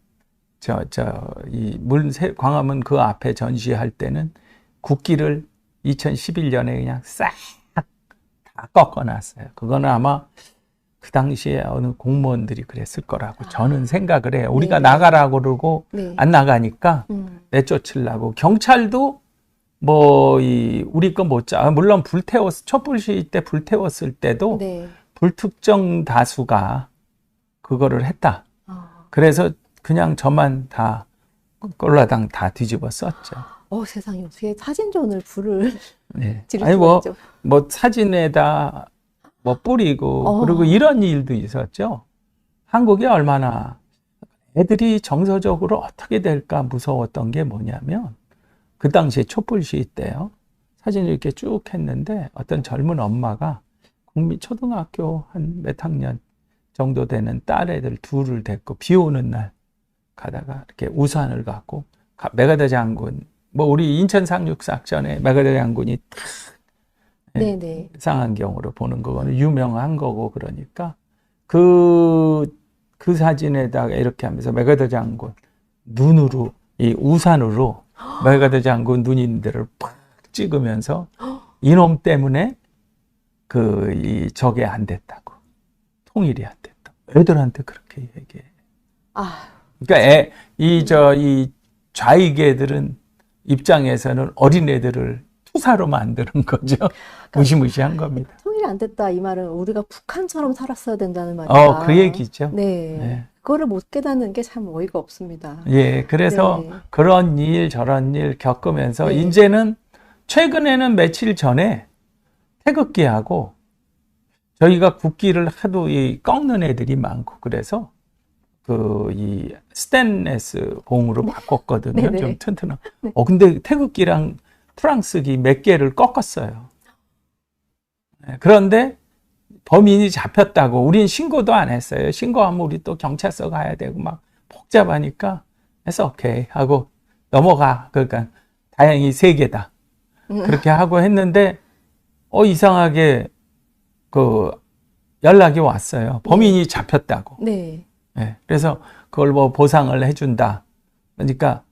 광화문 그 앞에 전시할 때는 국기를 2011년에 그냥 싹 다 꺾어놨어요. 그거는 아마 그 당시에 어느 공무원들이 그랬을 거라고 저는 생각을 해요. 우리가 네. 나가라고 그러고 네. 안 나가니까 내쫓으려고. 경찰도 우리 거 못 물론 촛불 시위 때 불태웠을 때도 네. 불특정 다수가 그거를 했다. 그래서 그냥 저만 다 꼴라당 다 뒤집어 썼죠. 세상에 어떻게 사진전을 불을 네. 지를 아니 수가 있죠. 사진에다 뿌리고 그리고 이런 일도 있었죠. 한국이 얼마나 애들이 정서적으로 어떻게 될까 무서웠던 게 뭐냐면 그 당시에 촛불 시위 때요. 사진을 이렇게 쭉 했는데 어떤 젊은 엄마가 초등학교 한 몇 학년 정도 되는 딸 애들 둘을 데리고 비 오는 날 가다가 이렇게 우산을 갖고 메가더 장군 우리 인천 상륙작전에 메가더 장군이 탁 네네. 상한경으로 보는 거는 유명한 거고 그러니까 그 사진에다가 이렇게 하면서 메가더 장군 눈으로 이 우산으로 메가더 장군 눈 있는 데를 팍 찍으면서 이놈 때문에 저게 안 됐다고 통일이 안 됐다. 애들한테 그렇게 얘기해. 그러니까 이 좌익애들은 입장에서는 어린애들을 투사로 만드는 거죠. 무시무시한 겁니다. 통일이 안 됐다 이 말은 우리가 북한처럼 살았어야 된다는 말이다. 그 얘기죠. 네. 네. 그거를 못 깨닫는 게 참 어이가 없습니다. 예, 그래서 네. 그런 일 저런 일 겪으면서 네. 이제는 최근에는 며칠 전에 태극기하고 저희가 국기를 하도 꺾는 애들이 많고 그래서 이 스테인레스 봉으로 바꿨거든요. 네네. 좀 튼튼한. 네. 근데 태극기랑 프랑스기 몇 개를 꺾었어요. 그런데 범인이 잡혔다고 우린 신고도 안 했어요. 신고하면 우리 또 경찰서 가야 되고 막 복잡하니까 해서 오케이 하고 넘어가. 그러니까 다행히 3개다. 그렇게 하고 했는데 이상하게 연락이 왔어요. 범인이 잡혔다고. 네. 네, 그래서 그걸 보상을 해준다. 그러니까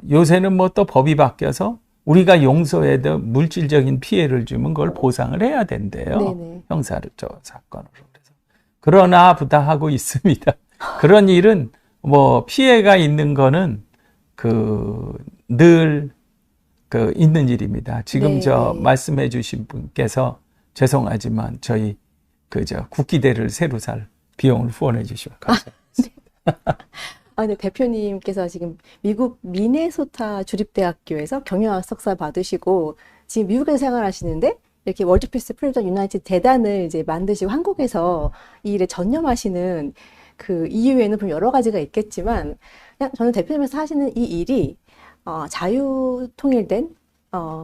요새는 또 법이 바뀌어서 우리가 용서해도 물질적인 피해를 주면 그걸 보상을 해야 된대요. 네네. 형사를 사건으로. 그래서 그러나 보다 하고 있습니다. 그런 일은 뭐 피해가 있는 거는 늘 있는 일입니다. 지금 네네. 말씀해 주신 분께서 죄송하지만 저희 국기대를 새로 살 비용을 후원해 주시면 감사합니다. 근데 대표님께서 지금 미국 미네소타 주립대학교에서 경영학 석사 받으시고 지금 미국에서 생활하시는데 이렇게 월드피스 프리덤 유나이티드 대단을 이제 만드시고 한국에서 이 일에 전념하시는 그 이유에는 분명 여러 가지가 있겠지만 그냥 저는 대표님께서 하시는 이 일이 자유통일된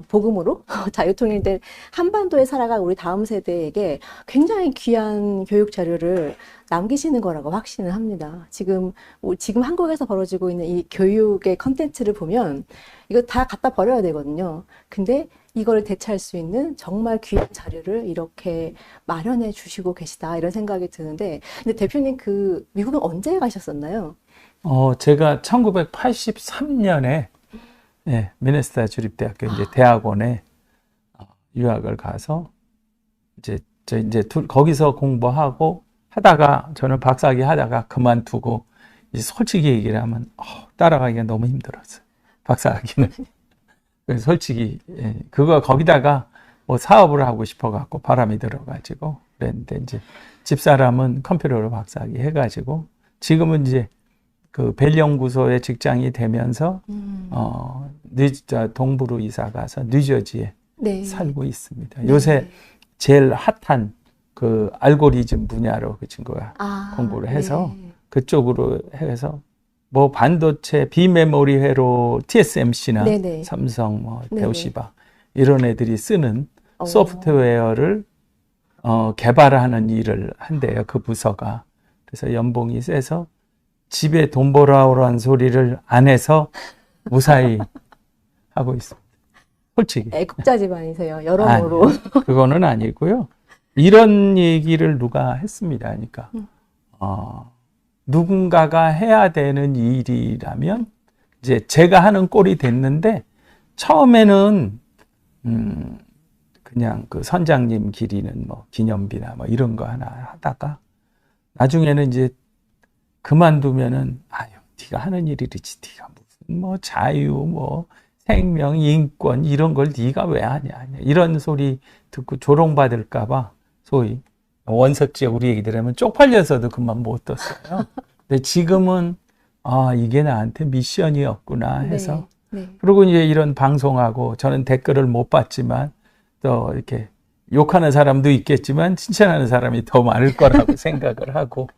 복음으로 자유통일된 한반도에 살아갈 우리 다음 세대에게 굉장히 귀한 교육 자료를 남기시는 거라고 확신을 합니다. 지금 한국에서 벌어지고 있는 이 교육의 컨텐츠를 보면 이거 다 갖다 버려야 되거든요. 근데 이걸 대체할 수 있는 정말 귀한 자료를 이렇게 마련해 주시고 계시다 이런 생각이 드는데 근데 대표님 미국은 언제 가셨었나요? 제가 1983년에 미네소타 주립대학교 이제 대학원에 유학을 가서 거기서 공부하고 하다가 저는 박사학위 하다가 그만두고 이제 솔직히 얘기를 하면 따라가기가 너무 힘들었어요. 박사학위는. 그래서 솔직히 거기다가 뭐 사업을 하고 싶어 갖고 바람이 들어가지고 그랬는데 이제 집사람은 컴퓨터로 박사학위 해가지고 지금은 이제 벨 연구소에 직장이 되면서 동부로 이사 가서 뉴저지에 네. 살고 있습니다. 네. 요새 제일 핫한 알고리즘 분야로 그 친구가 공부를 해서 네. 그쪽으로 해서 뭐 반도체 비메모리 회로 TSMC나 네네. 삼성, 네네. 대우시바 이런 애들이 쓰는 소프트웨어를 개발하는 일을 한대요. 그 부서가. 그래서 연봉이 세서 집에 돈 벌어오라는 소리를 안 해서 무사히 하고 있습니다. 솔직히. 애국자 집안이세요. 여러모로. 아니요, 그거는 아니고요. 이런 얘기를 누가 했습니다. 그러니까 누군가가 해야 되는 일이라면 이제 제가 하는 꼴이 됐는데 처음에는 그냥 선장님 기리는 뭐 기념비나 뭐 이런 거 하나 하다가 나중에는 이제 그만두면은 네가 하는 일이지 네가 무슨 뭐 자유 뭐 생명 인권 이런 걸 네가 왜 하냐 이런 소리 듣고 조롱받을까 봐 소위 원석지에 우리 얘기들 하면 쪽팔려서도 그만 못 뒀어요. 근데 지금은 이게 나한테 미션이었구나 해서 네. 그리고 이제 이런 방송하고 저는 댓글을 못 봤지만 또 이렇게 욕하는 사람도 있겠지만 칭찬하는 사람이 더 많을 거라고 생각을 하고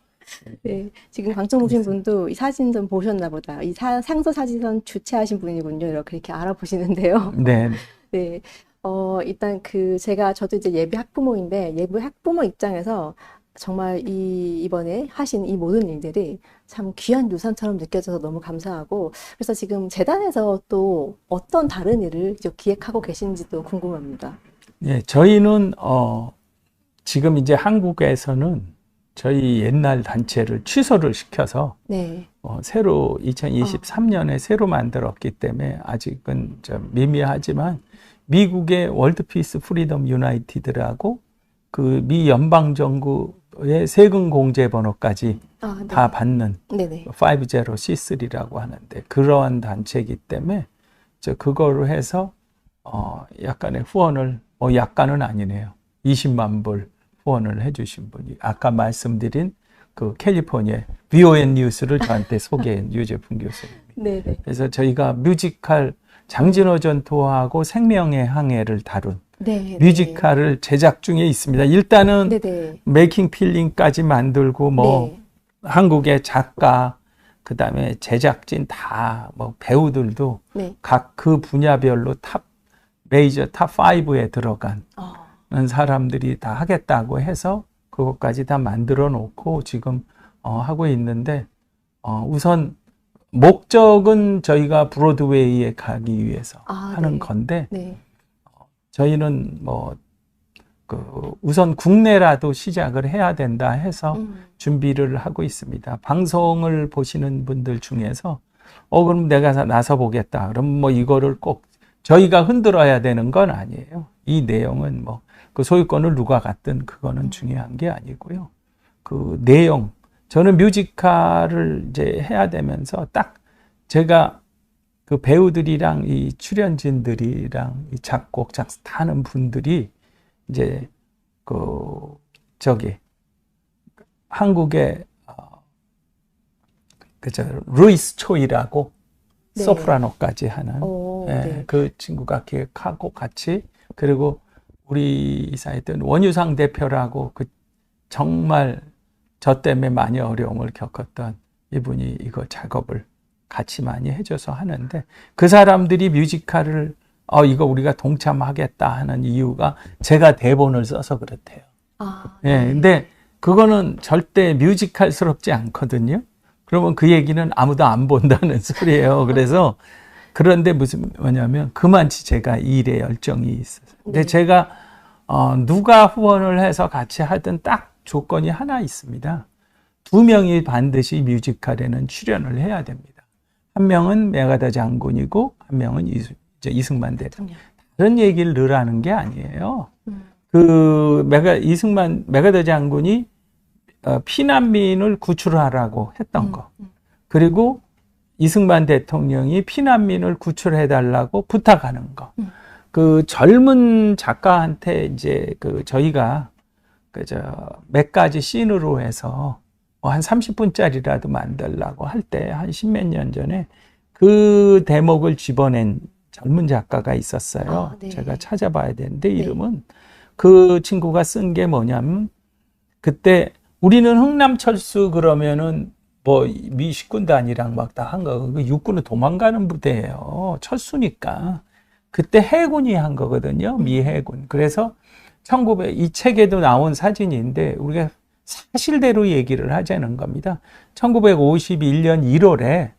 네, 지금 방송 보신 분도 이 사진 좀 보셨나 보다. 이 상서 사진선 주최하신 분이군요. 이렇게 알아보시는데요. 네. 네. 일단 저도 이제 예비 학부모인데, 예비 학부모 입장에서 정말 이번에 하신 이 모든 일들이 참 귀한 유산처럼 느껴져서 너무 감사하고, 그래서 지금 재단에서 또 어떤 다른 일을 기획하고 계신지도 궁금합니다. 네, 저희는, 지금 이제 한국에서는 저희 옛날 단체를 취소를 시켜서, 네. 새로 2023년에 새로 만들었기 때문에 아직은 좀 미미하지만 미국의 월드피스 프리덤 유나이티드라고 미 연방정부의 세금 공제 번호까지 네. 다 받는 네네. 50C3라고 하는데 그러한 단체이기 때문에 그거를 해서 약간의 후원을 약간은 아니네요. 20만 불 후원을 해주신 분이 아까 말씀드린 캘리포니아 VON 뉴스를 저한테 소개한 유재풍 교수님입니다. 네네. 그래서 저희가 뮤지컬 장진호 전투하고 생명의 항해를 다룬 네, 뮤지컬을 제작 중에 있습니다. 일단은 네네. 메이킹 필링까지 만들고 네. 한국의 작가 그다음에 제작진 다 배우들도 네. 각 그 분야별로 메이저 탑 5에 들어간 사람들이 다 하겠다고 해서 그것까지 다 만들어 놓고 지금 하고 있는데 우선 목적은 저희가 브로드웨이에 가기 위해서 하는 네. 건데 네. 저희는 우선 국내라도 시작을 해야 된다 해서 준비를 하고 있습니다. 방송을 보시는 분들 중에서 그럼 내가 나서 보겠다. 그럼 이거를 꼭 저희가 흔들어야 되는 건 아니에요. 이 내용은 뭐 그 소유권을 누가 갖든 그거는 중요한 게 아니고요. 그 내용, 저는 뮤지컬을 이제 해야 되면서 딱 제가 그 배우들이랑 이 출연진들이랑 이 작곡, 작사 하는 분들이 이제 그 저기 한국의 그저 루이스 초이라고 네. 소프라노까지 하는 오, 예, 네. 그 친구가 기획하고 같이 그리고 우리 이사했던 원유상 대표라고 그 정말 저 때문에 많이 어려움을 겪었던 이분이 이거 작업을 같이 많이 해줘서 하는데 그 사람들이 뮤지컬을 이거 우리가 동참하겠다 하는 이유가 제가 대본을 써서 그렇대요. 아, 예, 네. 근데 그거는 절대 뮤지컬스럽지 않거든요. 그러면 그 얘기는 아무도 안 본다는 소리예요. 그래서 그런데 뭐냐면 그만치 제가 일에 열정이 있어요. 근데 네. 제가 누가 후원을 해서 같이 하든 딱 조건이 하나 있습니다. 2명이 반드시 뮤지컬에는 출연을 해야 됩니다. 한 명은 메가더 장군이고 한 명은 이승만 대통령. 다른 얘기를 늘 하는 게 아니에요. 그 메가더 장군이 피난민을 구출하라고 했던 거. 그리고 이승만 대통령이 피난민을 구출해달라고 부탁하는 거. 그 젊은 작가한테 이제 그 저희가 몇 가지 씬으로 해서 한 30분짜리라도 만들라고 할 때 한 십몇 년 전에 그 대목을 집어낸 젊은 작가가 있었어요. 아, 네. 제가 찾아봐야 되는데 이름은 그 친구가 쓴 게 뭐냐면 그때 우리는 흥남철수 그러면은 뭐 미식군단이랑 막 다 한 거, 육군은 도망가는 부대예요. 철수니까. 그때 해군이 한 거거든요. 미해군. 그래서 이 책에도 나온 사진인데 우리가 사실대로 얘기를 하자는 겁니다. 1951년 1월에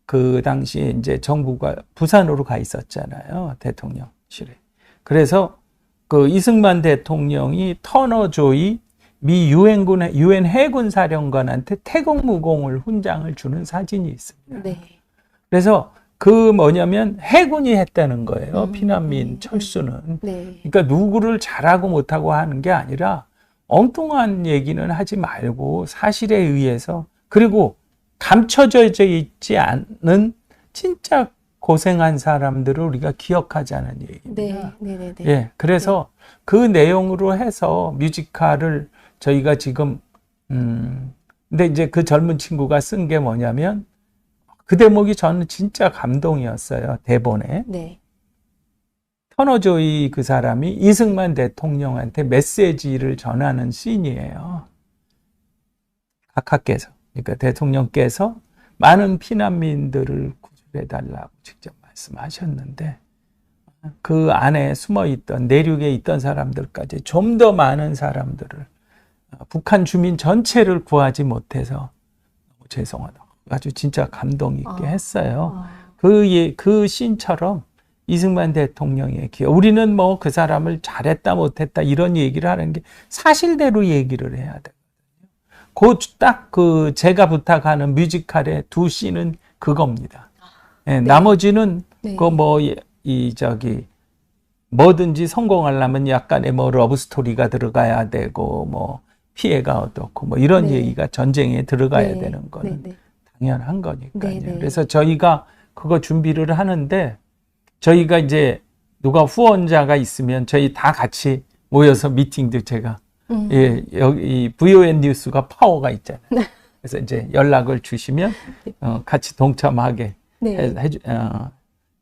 그 당시에 이제 정부가 부산으로 가 있었잖아요. 대통령실에. 그래서 그 이승만 대통령이 터너 조이 미 유엔 해군 사령관한테 태국무공을 훈장을 주는 사진이 있습니다. 네. 그래서 그 뭐냐면 해군이 했다는 거예요. 피난민 철수는. 네. 그러니까 누구를 잘하고 못하고 하는 게 아니라 엉뚱한 얘기는 하지 말고 사실에 의해서 그리고 감춰져 있지 않은 진짜 고생한 사람들을 우리가 기억하자는 얘기입니다. 네. 네. 네. 예, 그래서 그 내용으로 해서 뮤지컬을 저희가 지금 근데 이제 그 젊은 친구가 쓴 게 뭐냐면 그 대목이 저는 진짜 감동이었어요. 대본에. 네. 터너조이 그 사람이 이승만 대통령한테 메시지를 전하는 씬이에요. 각하께서, 그러니까 대통령께서 많은 피난민들을 구출해달라고 직접 말씀하셨는데 그 안에 숨어있던 내륙에 있던 사람들까지 좀 더 많은 사람들을 북한 주민 전체를 구하지 못해서 너무 죄송하다. 아주 진짜 감동 있게 했어요. 그 씬처럼 이승만 대통령의 기억. 우리는 뭐 그 사람을 잘했다 못했다 이런 얘기를 하는 게 사실대로 얘기를 해야 되거든요. 딱 그 제가 부탁하는 뮤지컬의 2씬은 그겁니다. 네, 나머지는 네. 그 뭐 뭐든지 성공하려면 약간의 뭐 러브 스토리가 들어가야 되고 뭐 피해가 어떻고 뭐 이런 네. 얘기가 전쟁에 들어가야 네. 되는 거는 네. 네. 당연한 거니까요. 네, 네. 그래서 저희가 그거 준비를 하는데 저희가 이제 누가 후원자가 있으면 저희 다 같이 모여서 미팅도 제가 예, 여기 VON 뉴스가 파워가 있잖아요. 그래서 이제 연락을 주시면 같이 동참하게 네.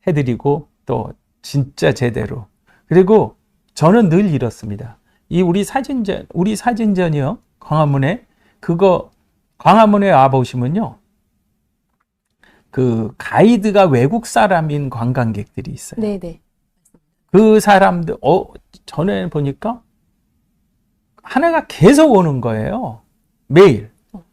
해드리고 또 진짜 제대로 그리고 저는 늘 이렇습니다. 우리 사진전이요. 광화문에 와 보시면요. 그 가이드가 외국 사람인 관광객들이 있어요. 네. 그 사람들 전에 보니까 하나가 계속 오는 거예요. 매일.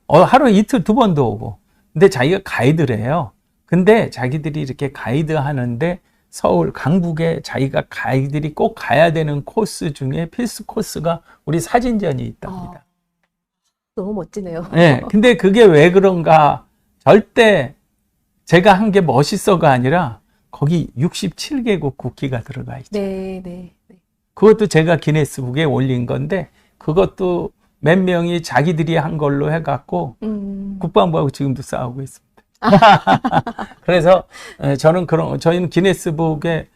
하루 이틀 2번도 오고. 근데 자기가 가이드래요. 근데 자기들이 이렇게 가이드 하는데 서울 강북에 자기가 가이드들이 꼭 가야 되는 코스 중에 필수 코스가 우리 사진전이 있답니다. 너무 멋지네요. 네, 근데 그게 왜 그런가? 절대 제가 한 게 멋있어가 아니라 거기 67개국 국기가 들어가 있죠. 네, 네, 네. 그것도 제가 기네스북에 올린 건데 그것도 몇 명이 자기들이 한 걸로 해갖고 국방부하고 지금도 싸우고 있습니다. 그래서 저는 저희는 기네스북에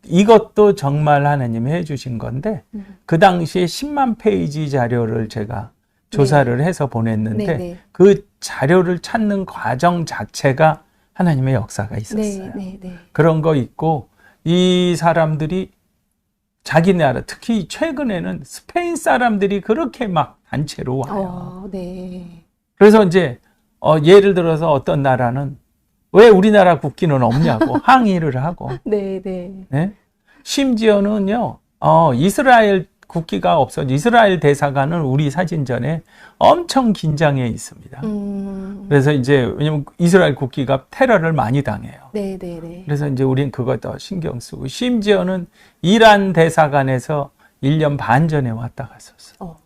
이것도 정말 하나님이 해주신 건데 그 당시에 10만 페이지 자료를 제가 조사를 해서 보냈는데 네, 네. 그 자료를 찾는 과정 자체가 하나님의 역사가 있었어요. 네, 네, 네. 그런 거 있고 이 사람들이 자기 나라 특히 최근에는 스페인 사람들이 그렇게 막 단체로 와요. 네. 그래서 이제 예를 들어서 어떤 나라는 왜 우리나라 국기는 없냐고 항의를 하고 네, 네. 네? 심지어는요 이스라엘 국기가 없어 이스라엘 대사관은 우리 사진전에 엄청 긴장해 있습니다. 그래서 이제 왜냐면 이스라엘 국기가 테러를 많이 당해요. 네, 네, 네. 그래서 이제 우린 그거 더 신경 쓰고 심지어는 이란 대사관에서 1년 반 전에 왔다 갔었어.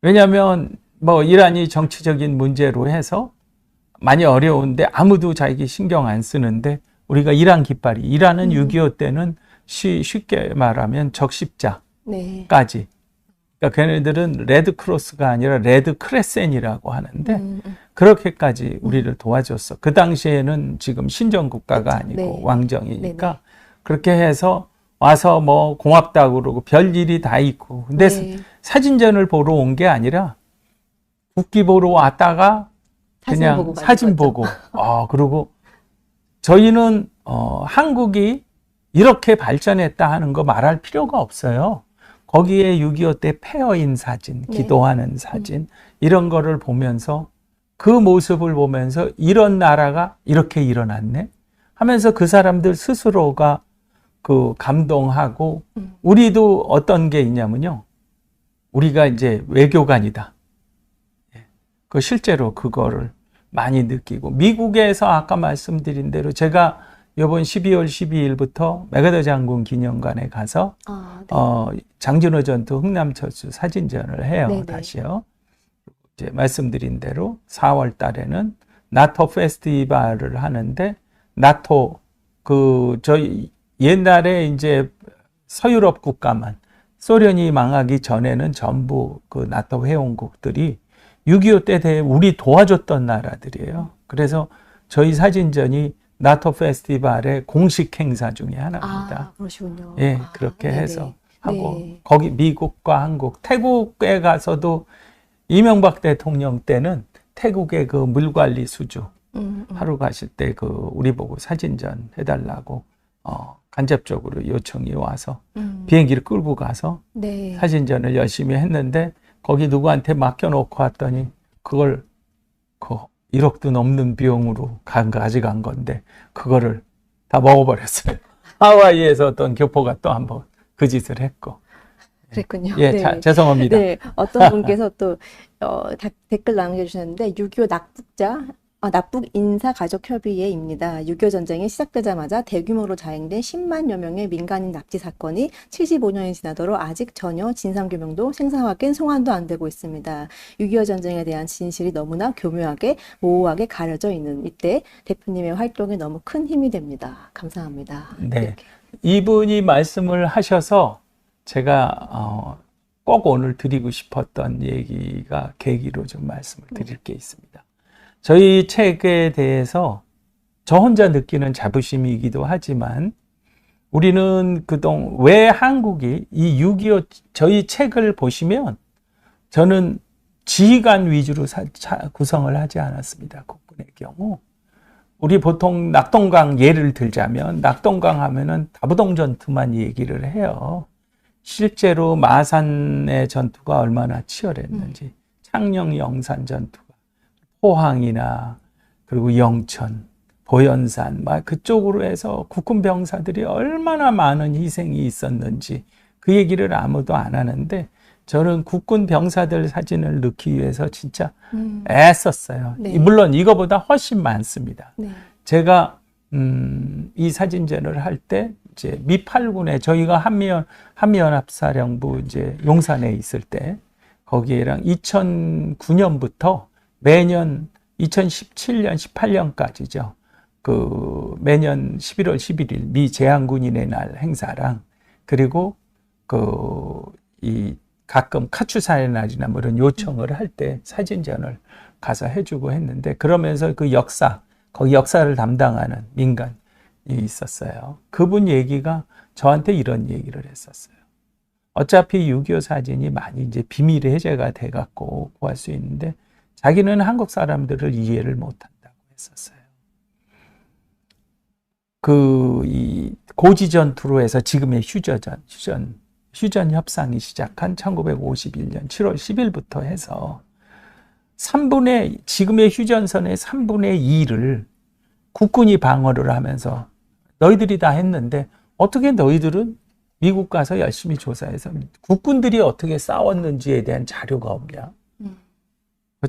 왜냐하면 뭐 이란이 정치적인 문제로 해서 많이 어려운데 아무도 자기 신경 안 쓰는데 우리가 이란 깃발이 이란은 6.25 때는 쉽게 말하면 적십자까지 네. 그러니까 걔네들은 레드 크로스가 아니라 레드 크레센이라고 하는데 그렇게까지 우리를 도와줬어. 그 당시에는 지금 신정 국가가 아니고 네. 왕정이니까 네. 그렇게 해서 와서 뭐 고맙다고 그러고 별일이 다 있고 근데 네. 사진전을 보러 온 게 아니라 국기 보러 왔다가 그냥 사진 보고 그리고 저희는 한국이 이렇게 발전했다 하는 거 말할 필요가 없어요. 거기에 6.25 때 폐허인 사진, 네. 기도하는 사진 이런 거를 보면서 그 모습을 보면서 이런 나라가 이렇게 일어났네 하면서 그 사람들 스스로가 그 감동하고 우리도 어떤 게 있냐면요. 우리가 이제 외교관이다. 그 실제로 그거를 많이 느끼고 미국에서 아까 말씀드린 대로 제가 이번 12월 12일부터 메가더 장군 기념관에 가서 네. 장진호 전투 흥남철수 사진전을 해요. 네네. 다시요. 이제 말씀드린 대로 4월 달에는 나토 페스티벌을 하는데 나토 저희 옛날에 이제 서유럽 국가만 소련이 망하기 전에는 전부 그 나토 회원국들이 6.25 때 대해 우리 도와줬던 나라들이에요. 그래서 저희 사진전이 나토 페스티벌의 공식 행사 중에 하나입니다. 그러시군요. 예, 그렇게 네네. 해서 하고 네. 거기 미국과 한국, 태국에 가서도 이명박 대통령 때는 태국의 그 물관리 수주 하러 가실 때 그 우리 보고 사진전 해달라고 간접적으로 요청이 와서 비행기를 끌고 가서 네. 사진전을 열심히 했는데 거기 누구한테 맡겨놓고 왔더니 그걸 1억도 넘는 비용으로 가져간 건데 그거를 다 먹어버렸어요. 하와이에서 어떤 교포가 또 한번 그 짓을 했고. 그랬군요. 예, 네. 죄송합니다. 네, 어떤 분께서 또 댓글 남겨주셨는데 6.25 납북 인사가족협의회입니다. 6.25 전쟁이 시작되자마자 대규모로 자행된 10만여 명의 민간인 납치 사건이 75년이 지나도록 아직 전혀 진상규명도 생사 확인, 송환도 안 되고 있습니다. 6.25 전쟁에 대한 진실이 너무나 교묘하게 모호하게 가려져 있는 이때 대표님의 활동이 너무 큰 힘이 됩니다. 감사합니다. 네, 이렇게. 이분이 말씀을 하셔서 제가 꼭 오늘 드리고 싶었던 얘기가 계기로 좀 말씀을 드릴 게 있습니다. 저희 책에 대해서 저 혼자 느끼는 자부심이기도 하지만 우리는 그동안 왜 한국이 이 6.25 저희 책을 보시면 저는 지휘관 위주로 구성을 하지 않았습니다. 국군의 경우. 우리 보통 낙동강 예를 들자면 낙동강 하면은 다부동 전투만 얘기를 해요. 실제로 마산의 전투가 얼마나 치열했는지, 창녕 영산 전투가, 포항이나 그리고 영천, 보현산 막 그쪽으로 해서 국군 병사들이 얼마나 많은 희생이 있었는지 그 얘기를 아무도 안 하는데 저는 국군 병사들 사진을 넣기 위해서 진짜 애썼어요. 네. 물론 이거보다 훨씬 많습니다. 네. 제가 이 사진전을 할 때 이제 미 8군에 저희가 한미연합사령부 이제 용산에 있을 때 거기에랑 2009년부터 매년 2017년, 18년까지죠. 매년 11월 11일 미 제향군인의 날 행사랑 그리고 가끔 카츄사의 날이나 뭐 이런 요청을 할 때 사진전을 가서 해주고 했는데 그러면서 거기 역사를 담당하는 민간이 있었어요. 그분 얘기가 저한테 이런 얘기를 했었어요. 어차피 6.25 사진이 많이 이제 비밀 해제가 돼갖고 구할 수 있는데 자기는 한국 사람들을 이해를 못한다고 했었어요. 이 고지 전투로 해서 지금의 휴전 협상이 시작한 1951년 7월 10일부터 해서 지금의 휴전선의 3분의 2를 국군이 방어를 하면서 너희들이 다 했는데 어떻게 너희들은 미국 가서 열심히 조사해서 국군들이 어떻게 싸웠는지에 대한 자료가 없냐?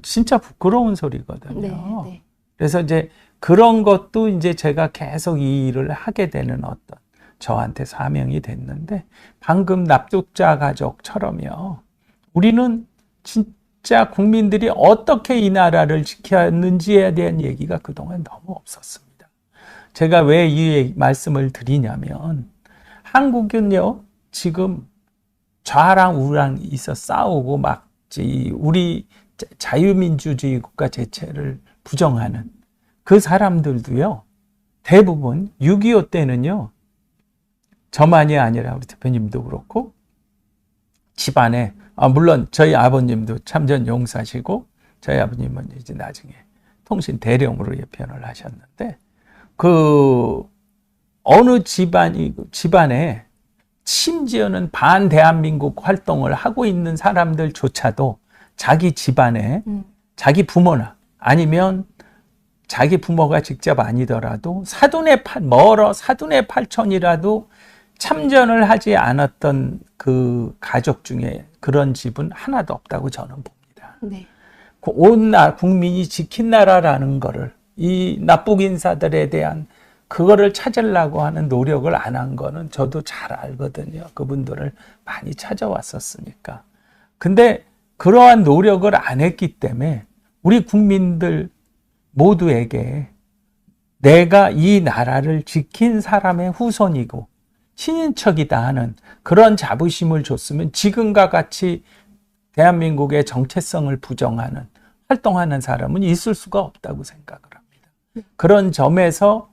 진짜 부끄러운 소리거든요. 네, 네. 그래서 이제 그런 것도 이제 제가 계속 이 일을 하게 되는 어떤 저한테 사명이 됐는데 방금 납북자 가족처럼요. 우리는 진짜 국민들이 어떻게 이 나라를 지켰는지에 대한 얘기가 그동안 너무 없었습니다. 제가 왜 이 말씀을 드리냐면 한국은요, 지금 좌랑 우랑 있어 싸우고 막 우리 자유민주주의 국가 제체를 부정하는 그 사람들도요, 대부분 6.25 때는요, 저만이 아니라 우리 대표님도 그렇고, 집안에, 물론 저희 아버님도 참전 용사시고, 저희 아버님은 이제 나중에 통신 대령으로 예편을 하셨는데, 어느 집안에 심지어는 반대한민국 활동을 하고 있는 사람들조차도 자기 집안에 자기 부모나 아니면 자기 부모가 직접 아니더라도 사돈의 팔촌이라도 참전을 하지 않았던 그 가족 중에 그런 집은 하나도 없다고 저는 봅니다. 네. 온 국민이 지킨 나라라는 거를 이 납북 인사들에 대한 그거를 찾으려고 하는 노력을 안 한 거는 저도 잘 알거든요. 그분들을 많이 찾아왔었으니까. 근데 그러한 노력을 안 했기 때문에 우리 국민들 모두에게 내가 이 나라를 지킨 사람의 후손이고 친인척이다 하는 그런 자부심을 줬으면 지금과 같이 대한민국의 정체성을 부정하는 활동하는 사람은 있을 수가 없다고 생각을 합니다. 그런 점에서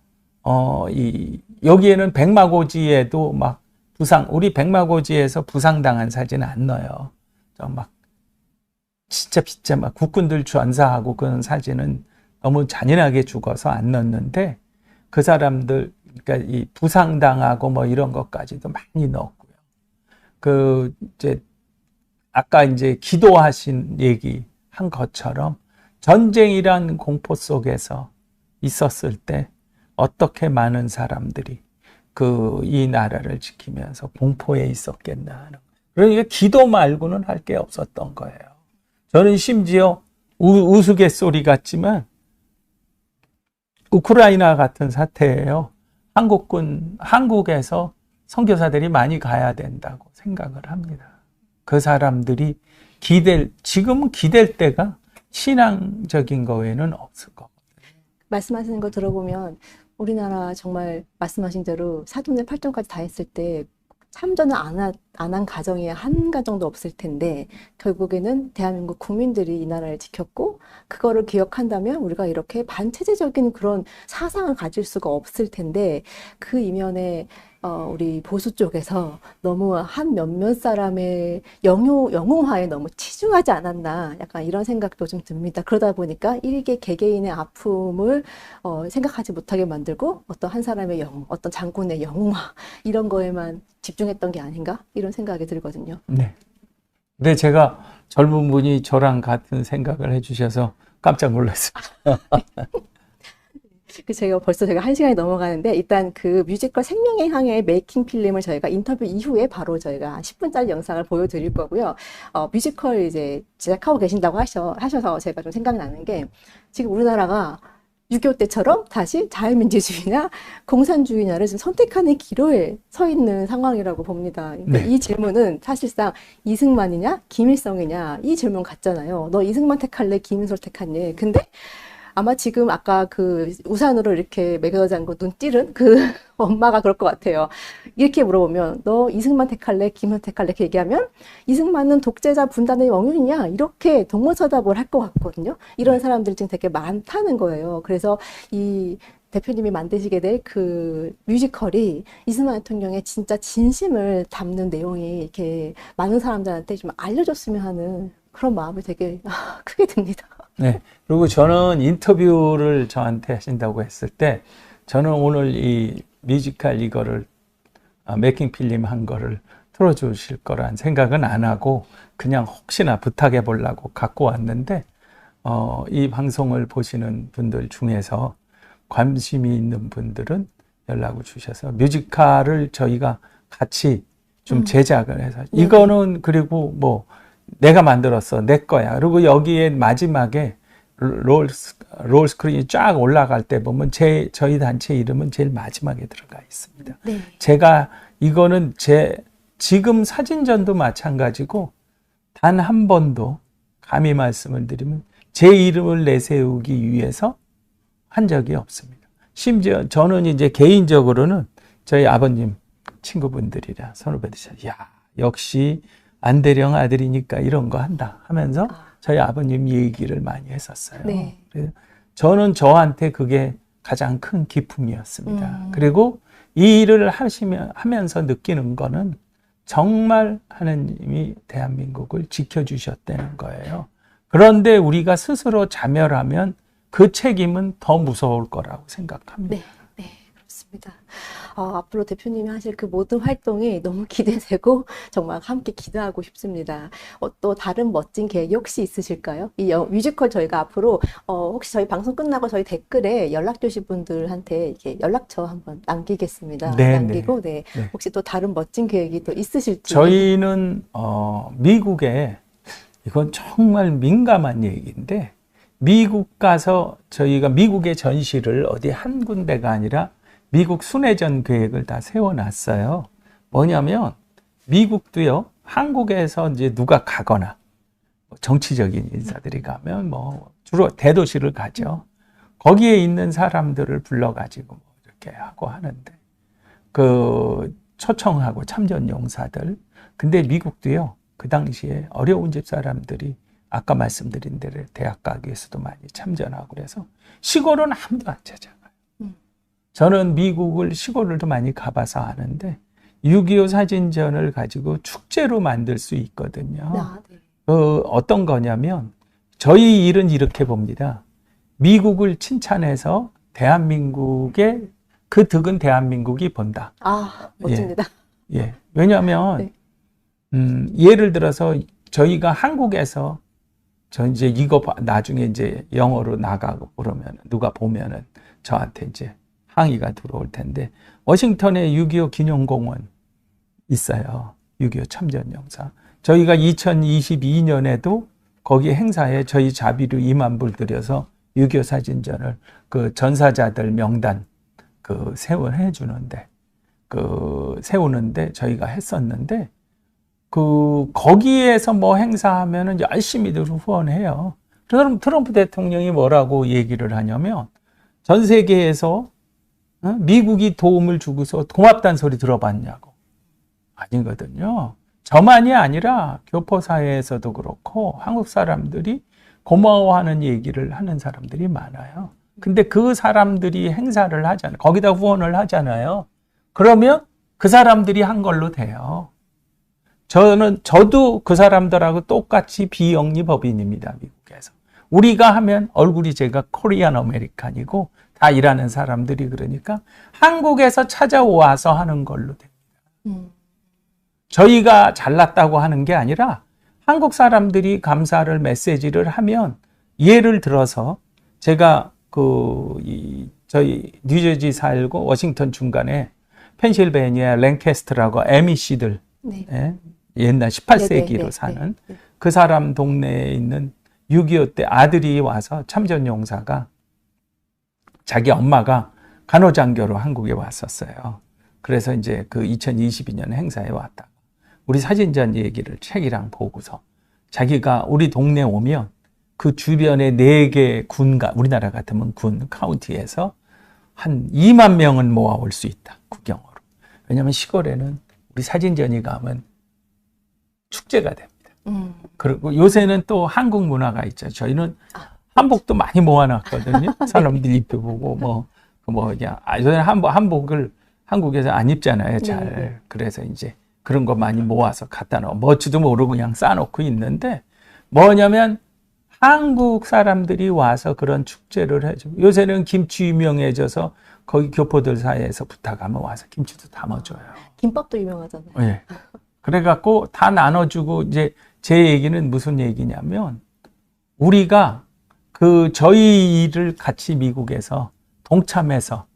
여기에는 백마고지에도 막 우리 백마고지에서 부상당한 사진 안 넣어요. 진짜 막 국군들 전사하고 그런 사진은 너무 잔인하게 죽어서 안 넣었는데 그 사람들, 그러니까 이 부상당하고 뭐 이런 것까지도 많이 넣었고요. 아까 이제 기도하신 얘기 한 것처럼 전쟁이란 공포 속에서 있었을 때 어떻게 많은 사람들이 이 나라를 지키면서 공포에 있었겠나 하는. 그러니까 기도 말고는 할 게 없었던 거예요. 저는 심지어 우스갯소리 같지만 우크라이나 같은 사태예요. 한국에서 선교사들이 많이 가야 된다고 생각을 합니다. 그 사람들이 지금은 기댈 때가 신앙적인 거에는 없을 거거든요. 말씀하시는 거 들어보면 우리나라 정말 말씀하신 대로 사돈의 팔촌까지 다 했을 때 참전을 안 한 가정이 한 가정도 없을 텐데 결국에는 대한민국 국민들이 이 나라를 지켰고 그거를 기억한다면 우리가 이렇게 반체제적인 그런 사상을 가질 수가 없을 텐데 그 이면에 우리 보수 쪽에서 너무 한 몇몇 사람의 영웅화에 너무 치중하지 않았나 약간 이런 생각도 좀 듭니다. 그러다 보니까 일개 개개인의 아픔을 생각하지 못하게 만들고 어떤 한 사람의 어떤 장군의 영웅화 이런 거에만 집중했던 게 아닌가 이런 생각이 들거든요. 네. 근데 제가 젊은 분이 저랑 같은 생각을 해주셔서 깜짝 놀랐어요. 제가 1시간이 넘어가는데 일단 그 뮤지컬 생명의 향의 메이킹 필름을 저희가 인터뷰 이후에 바로 저희가 10분짜리 영상을 보여드릴 거고요. 뮤지컬 이제 제작하고 계신다고 하셔서 제가 좀 생각나는 게 지금 우리나라가 6.25 때처럼 다시 자유민주주의냐 공산주의냐를 지금 선택하는 기로에 서 있는 상황이라고 봅니다. 그러니까 네. 이 질문은 사실상 이승만이냐 김일성이냐 이 질문 같잖아요. 너 이승만 택할래? 김일성 택할래? 근데 아마 지금 아까 그 우산으로 이렇게 매겨 잠고 눈 찌른 그 엄마가 그럴 것 같아요. 이렇게 물어보면 너 이승만 택할래? 김현 택할래? 이렇게 얘기하면 이승만은 독재자 분단의 영웅이냐? 이렇게 동문서답을 할 것 같거든요. 이런 사람들이 지금 되게 많다는 거예요. 그래서 이 대표님이 만드시게 될 그 뮤지컬이 이승만 대통령의 진짜 진심을 담는 내용이 이렇게 많은 사람들한테 좀 알려줬으면 하는 그런 마음이 되게 크게 듭니다. 네. 그리고 저는 인터뷰를 저한테 하신다고 했을 때 저는 오늘 이 뮤지컬 이거를 메이킹 필름 한 거를 틀어주실 거란 생각은 안 하고 그냥 혹시나 부탁해 보려고 갖고 왔는데 이 방송을 보시는 분들 중에서 관심이 있는 분들은 연락을 주셔서 뮤지컬을 저희가 같이 좀 제작을 해서 이거는 그리고 뭐 내가 만들었어 내 거야. 그리고 여기에 마지막에 롤 스크린이 쫙 올라갈 때 보면 저희 단체 이름은 제일 마지막에 들어가 있습니다. 네. 제가 이거는 지금 사진전도 마찬가지고 단 한 번도 감히 말씀을 드리면 제 이름을 내세우기 위해서 한 적이 없습니다. 심지어 저는 이제 개인적으로는 저희 아버님 친구분들이라 선후배들이 야 역시 안대령 아들이니까 이런 거 한다 하면서 저희 아버님 얘기를 많이 했었어요. 네. 그래서 저는 저한테 그게 가장 큰 기쁨이었습니다. 그리고 이 일을 하면서 느끼는 거는 정말 하느님이 대한민국을 지켜주셨다는 거예요. 그런데 우리가 스스로 자멸하면 그 책임은 더 무서울 거라고 생각합니다. 네, 네, 그렇습니다. 앞으로 대표님이 하실 그 모든 활동이 너무 기대되고 정말 함께 기도하고 싶습니다. 또 다른 멋진 계획이 혹시 있으실까요? 이 뮤지컬 저희가 앞으로 혹시 저희 방송 끝나고 저희 댓글에 연락 주신 분들한테 이렇게 연락처 한번 남기겠습니다. 네, 남기고 네. 혹시 또 다른 멋진 계획이 또 있으실지. 저희는 미국에 이건 정말 민감한 얘기인데 미국 가서 저희가 미국의 전시를 어디 한 군데가 아니라 미국 순회전 계획을 다 세워놨어요. 뭐냐면 미국도요. 한국에서 이제 누가 가거나 정치적인 인사들이 가면 뭐 주로 대도시를 가죠. 거기에 있는 사람들을 불러가지고 뭐 이렇게 하고 하는데 그 초청하고 참전 용사들. 근데 미국도요. 그 당시에 어려운 집 사람들이 아까 말씀드린 대로 대학 가기 위해서도 많이 참전하고 그래서 시골은 아무도 안 찾아가요. 저는 미국을 시골을도 많이 가봐서 아는데 6.25 사진전을 가지고 축제로 만들 수 있거든요. 네. 어떤 거냐면 저희 일은 이렇게 봅니다. 미국을 칭찬해서 대한민국의 그 득은 대한민국이 본다. 멋집니다. 예. 왜냐하면 예를 들어서 저희가 한국에서 저 이제 이거 나중에 이제 영어로 나가고 그러면 누가 보면은 저한테 이제 항의가 들어올 텐데 워싱턴에 6.25 기념공원 있어요. 6.25 참전용사. 저희가 2022년에도 거기 행사에 저희 자비로 2만 불 들여서 6.25 사진전을 그 전사자들 명단 세우는데 저희가 했었는데 거기에서 뭐 행사하면은 열심히들 후원해요. 그럼 트럼프 대통령이 뭐라고 얘기를 하냐면 전 세계에서 미국이 도움을 주고서 고맙다는 소리 들어봤냐고. 아니거든요. 저만이 아니라 교포사회에서도 그렇고 한국 사람들이 고마워하는 얘기를 하는 사람들이 많아요. 근데 그 사람들이 행사를 하잖아요. 거기다 후원을 하잖아요. 그러면 그 사람들이 한 걸로 돼요. 저도 그 사람들하고 똑같이 비영리법인입니다, 미국에서. 우리가 하면 얼굴이 제가 코리안 아메리칸이고 다 일하는 사람들이 그러니까 한국에서 찾아와서 하는 걸로 됩니다. 저희가 잘났다고 하는 게 아니라 한국 사람들이 감사를 메시지를 하면 예를 들어서 제가 저희 뉴저지 살고 워싱턴 중간에 펜실베니아 랭캐스트라고 MEC들 옛날 18세기로 사는 그 사람 동네에 있는 6.25 때 아들이 와서 참전용사가 자기 엄마가 간호장교로 한국에 왔었어요. 그래서 이제 그 2022년 행사에 왔다. 우리 사진전 얘기를 책이랑 보고서 자기가 우리 동네 오면 그 주변에 4개 군가, 우리나라 같으면 군, 카운티에서 한 2만 명은 모아올 수 있다. 구경으로. 왜냐하면 시골에는 우리 사진전이 가면 축제가 됩니다. 그리고 요새는 또 한국 문화가 있죠. 저희는 한복도 많이 모아놨거든요. 사람들 입혀보고 요새는 한복을 한국에서 안 입잖아요. 잘. 네. 그래서 이제 그런 거 많이 모아서 갖다 놓고 뭐지도 모르고 그냥 쌓아놓고 있는데 뭐냐면 한국 사람들이 와서 그런 축제를 해줘. 요새는 김치 유명해져서 거기 교포들 사이에서 부탁하면 와서 김치도 담아줘요. 김밥도 유명하잖아요. 네. 그래갖고 다 나눠주고 이제 제 얘기는 무슨 얘기냐면 우리가 저희를 같이 미국에서 동참해서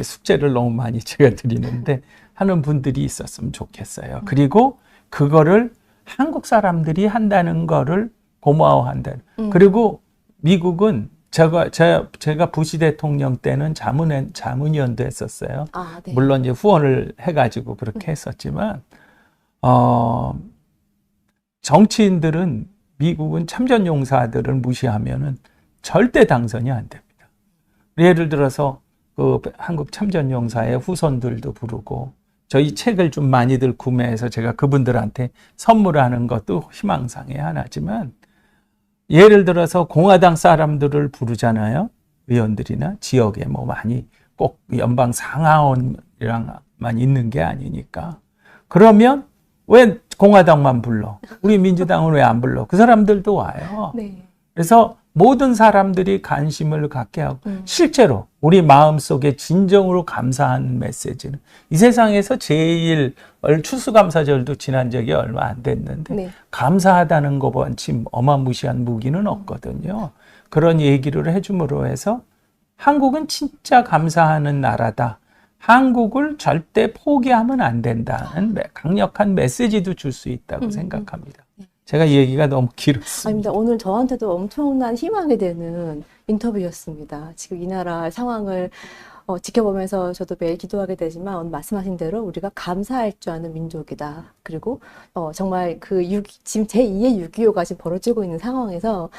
숙제를 너무 많이 제가 드리는데 하는 분들이 있었으면 좋겠어요. 그리고 그거를 한국 사람들이 한다는 거를 고마워한다는. 그리고 미국은 제가 부시 대통령 때는 자문위원도 했었어요. 네. 물론 이제 후원을 해가지고 그렇게 했었지만, 정치인들은 미국은 참전용사들을 무시하면은 절대 당선이 안 됩니다. 예를 들어서 그 한국 참전용사의 후손들도 부르고 저희 책을 좀 많이들 구매해서 제가 그분들한테 선물하는 것도 희망사항의 하나지만 예를 들어서 공화당 사람들을 부르잖아요. 의원들이나 지역에 뭐 많이 꼭 연방 상하원이랑만 있는 게 아니니까. 그러면 왜 공화당만 불러? 우리 민주당은 왜 안 불러? 그 사람들도 와요. 네. 그래서 모든 사람들이 관심을 갖게 하고 실제로 우리 마음속에 진정으로 감사한 메시지는 이 세상에서 제일 추수감사절도 지난 적이 얼마 안 됐는데 네. 감사하다는 것만치 어마무시한 무기는 없거든요. 그런 얘기를 해줌으로 해서 한국은 진짜 감사하는 나라다. 한국을 절대 포기하면 안 된다는 강력한 메시지도 줄 수 있다고 생각합니다. 제가 이 얘기가 너무 길었습니다. 아닙니다. 오늘 저한테도 엄청난 희망이 되는 인터뷰였습니다. 지금 이 나라 상황을 지켜보면서 저도 매일 기도하게 되지만 오늘 말씀하신 대로 우리가 감사할 줄 아는 민족이다. 그리고 정말 지금 제2의 6.25가 지금 벌어지고 있는 상황에서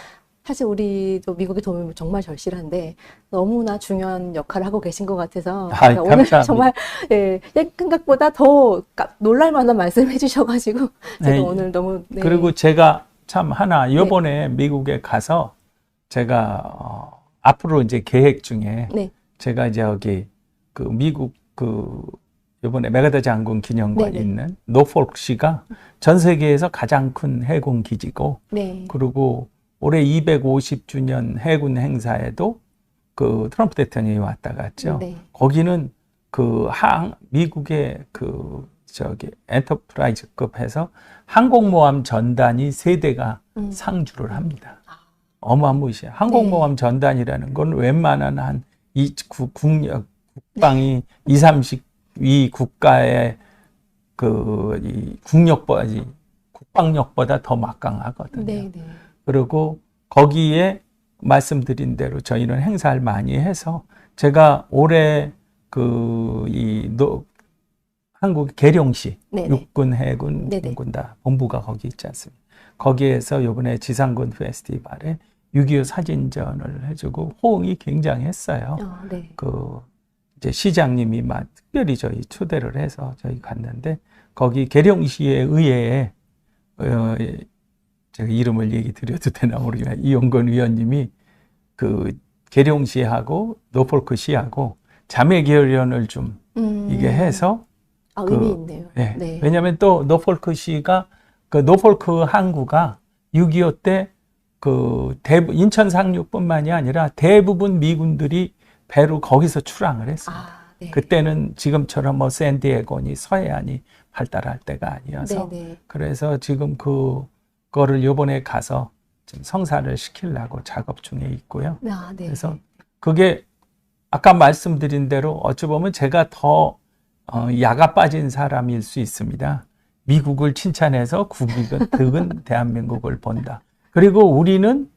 사실 우리도 미국의 도움이 정말 절실한데 너무나 중요한 역할을 하고 계신 것 같아서 오늘 감사합니다. 정말 생각보다 더 놀랄 만한 말씀 해주셔가지고 제가 네. 오늘 너무 그리고 제가 참 하나 이번에 미국에 가서 제가 앞으로 이제 계획 중에 제가 이제 여기 미국 이번에 메가더 장군 기념관 있는 노폴크시가 전 세계에서 가장 큰 해군 기지고 그리고 올해 250주년 해군 행사에도 트럼프 대통령이 왔다 갔죠. 거기는 미국의 엔터프라이즈급 해서 항공모함 전단이 3대가 상주를 합니다. 어마무시해요. 항공모함 전단이라는 건 웬만한 국방이 20, 30위 국가의 국방력보다 더 막강하거든요. 그리고 거기에 말씀드린 대로 저희는 행사를 많이 해서 제가 올해 한국 계룡시 육군 해군 공군다 본부가 거기 있지 않습니까? 거기에서 이번에 지상군 페스티벌에 6.25 사진전을 해주고 호응이 굉장했어요. 이제 시장님이 특별히 저희 초대를 해서 저희 갔는데 거기 계룡시의 의회에 제가 이름을 얘기 드려도 되나 모르겠지만 이용건 의원님이 계룡시하고 노폴크시하고 자매결연을 좀 이게 해서 의미 있네요. 왜냐하면 또 노폴크시가 노폴크 항구가 6.25 때 인천 상륙뿐만이 아니라 대부분 미군들이 배로 거기서 출항을 했습니다. 그때는 지금처럼 뭐 샌디에고니 서해안이 발달할 때가 아니어서 그래서 지금 그거를 요번에 가서 좀 성사를 시키려고 작업 중에 있고요. 그래서 그게 아까 말씀드린 대로 어찌 보면 제가 더 야가 빠진 사람일 수 있습니다. 미국을 칭찬해서 국익은 대한민국을 본다. 그리고 우리는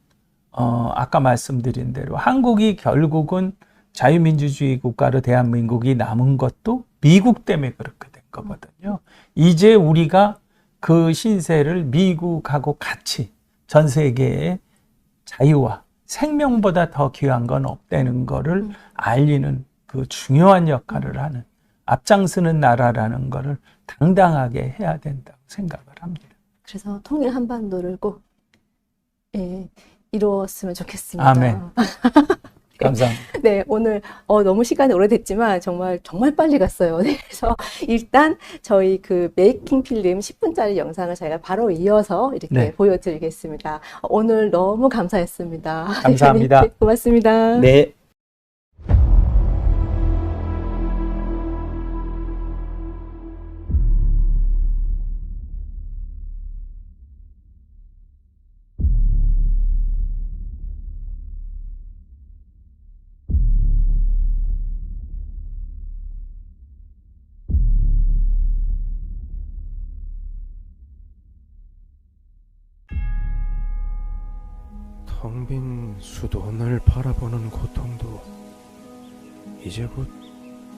아까 말씀드린 대로 한국이 결국은 자유민주주의 국가로 대한민국이 남은 것도 미국 때문에 그렇게 된 거거든요. 이제 우리가 그 신세를 미국하고 같이 전 세계에 자유와 생명보다 더 귀한 건 없다는 거를 알리는 그 중요한 역할을 하는 앞장서는 나라라는 거를 당당하게 해야 된다고 생각을 합니다. 그래서 통일 한반도를 꼭 예, 이루었으면 좋겠습니다. 아멘. 감사합니다. 네, 오늘 너무 시간이 오래됐지만 정말 빨리 갔어요. 네, 그래서 일단 저희 그 메이킹 필름 10분짜리 영상을 저희가 바로 이어서 이렇게 네. 보여드리겠습니다. 오늘 너무 감사했습니다. 감사합니다. 네, 고맙습니다. 네. 텅 빈 수도원을 바라보는 고통도 이제 곧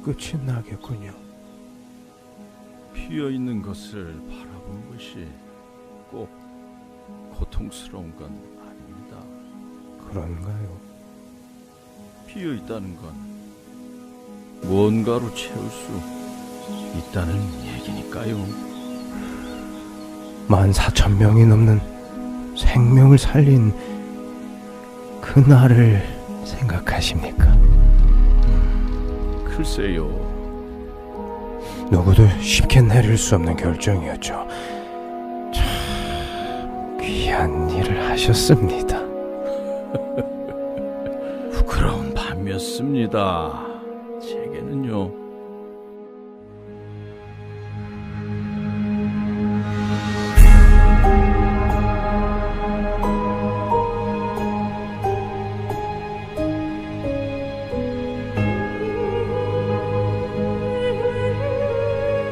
끝이 나겠군요. 피어 있는 것을 바라본 것이 꼭 고통스러운 건 아닙니다. 그런가요? 피어 있다는 건 무언가로 채울 수 있다는 얘기니까요. 14,000명이 넘는 생명을 살린 그날을 생각하십니까? 글쎄요. 누구도 쉽게 내릴 수 없는 결정이었죠. 참 귀한 일을 하셨습니다. 부끄러운 밤이었습니다. 제게는요.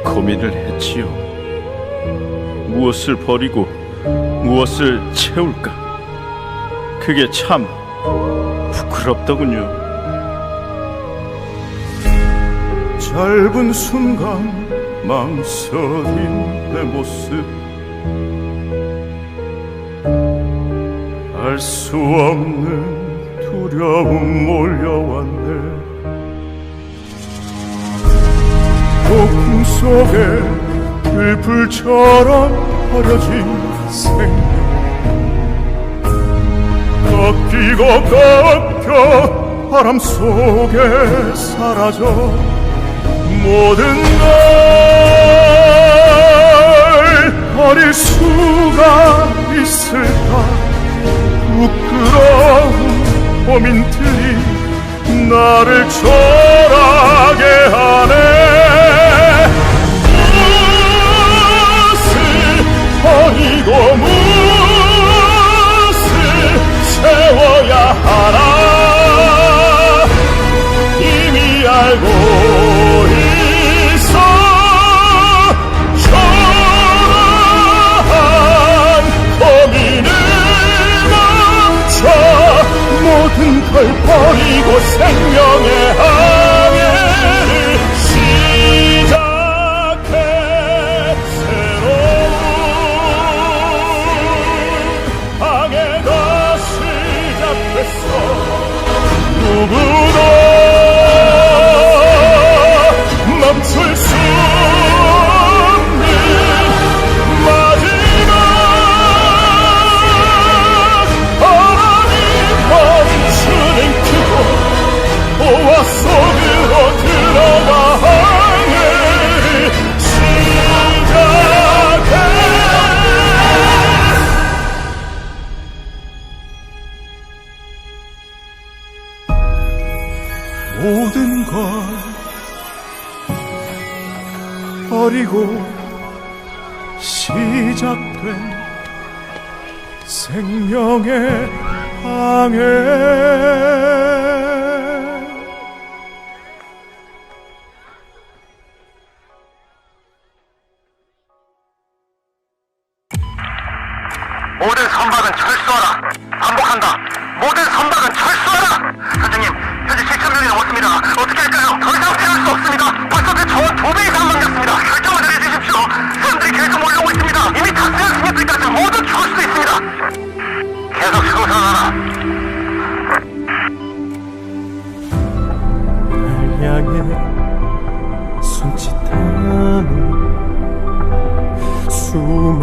고민을 했지요. 무엇을 버리고 무엇을 채울까? 그게 참 부끄럽더군요. 짧은 순간 망설인 내 모습 알 수 없는 두려움 몰려왔네. 폭풍 속에 들불처럼 버려진 생명 꺾이고 꺾여 바람 속에 사라져 모든 걸 버릴 수가 있을까. 부끄러운 고민들이 나를 초라하게 하네. 무엇을 버리고 무엇을 채워야 하나. 이미 알고 있어. 초라한 고민을 멈춰 모든 걸 버리고 생명의 항해를 시작해. 새로운 항해가 시작됐어. 누구도 멈출 수 없는 마지막 바람이 멈추는 그곳 보화 속으로 들어가 항해를 시작해. 모든 걸 버리고 시작된 생명의 항해. 모든 선박은 철수하라. 반복한다. 모든 선박은 철수하라. 선생님, 현재 7,000명이 넘었습니다. 어떻게 할까요? 더 이상 세울 수 없습니다. 벌써 그 저원 2배 이상 남겼습니다. 결정을 내려주십시오. 사람들이 계속 몰려오고 있습니다. 이미 다 쓰였으니까 모두 죽을 수도 있습니다. 계속 생산하라.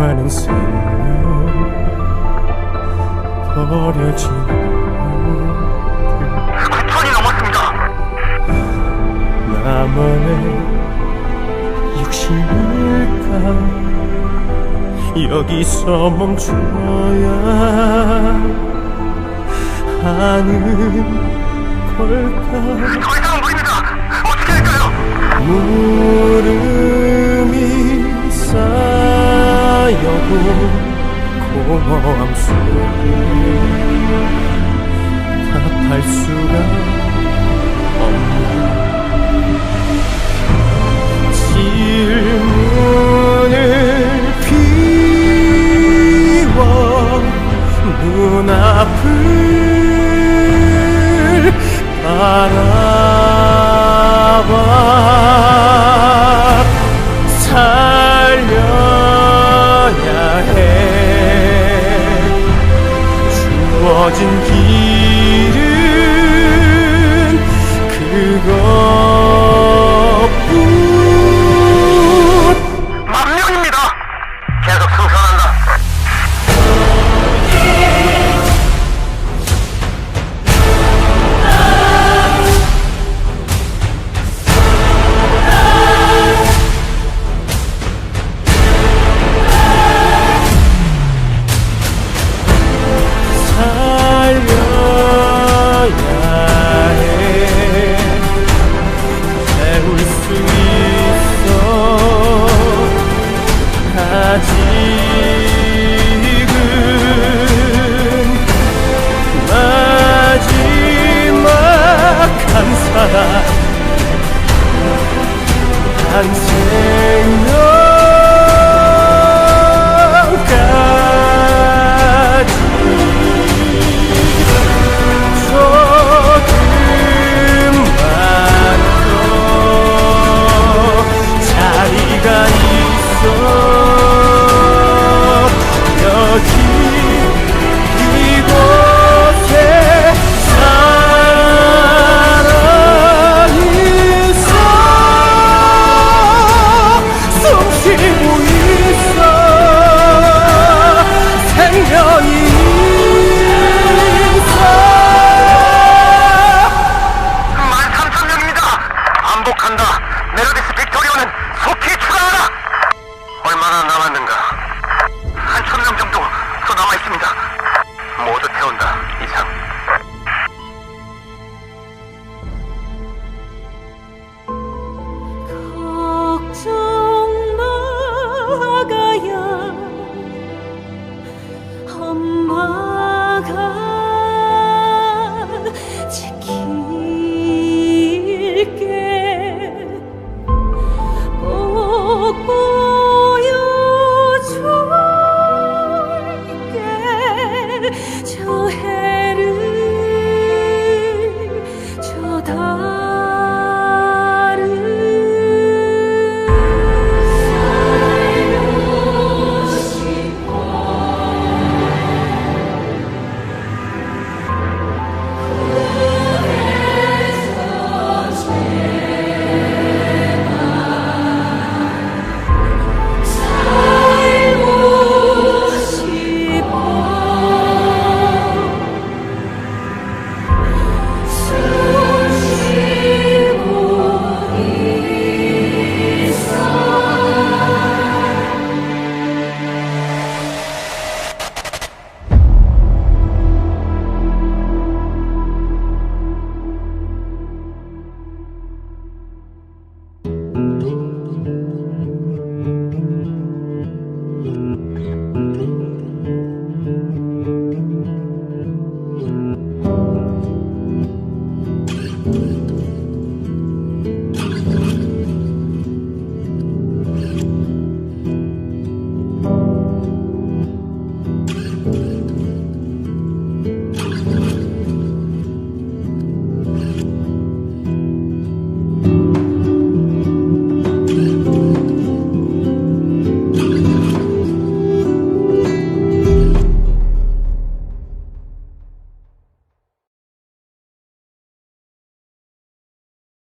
많은 생명 버려진 9천이 넘었습니다. 나만의 육신일까 여기서 멈춰야 하는 걸까 더 이상은 무리입니다. 어떻게 할까요? 물음이 쌓여도 공허함 속에 답할 수가 없는 질문을 비워 눈앞을 바라봐 살려야 해 주어진 길은 그것뿐 만명입니다. 계속 승선한다. 살려야 해 세울 수 있어 아직은 마지막 한 사람 한 생명까지 조금만 더 자리가 있어 여기 이곳에 살아있어 숨 쉬고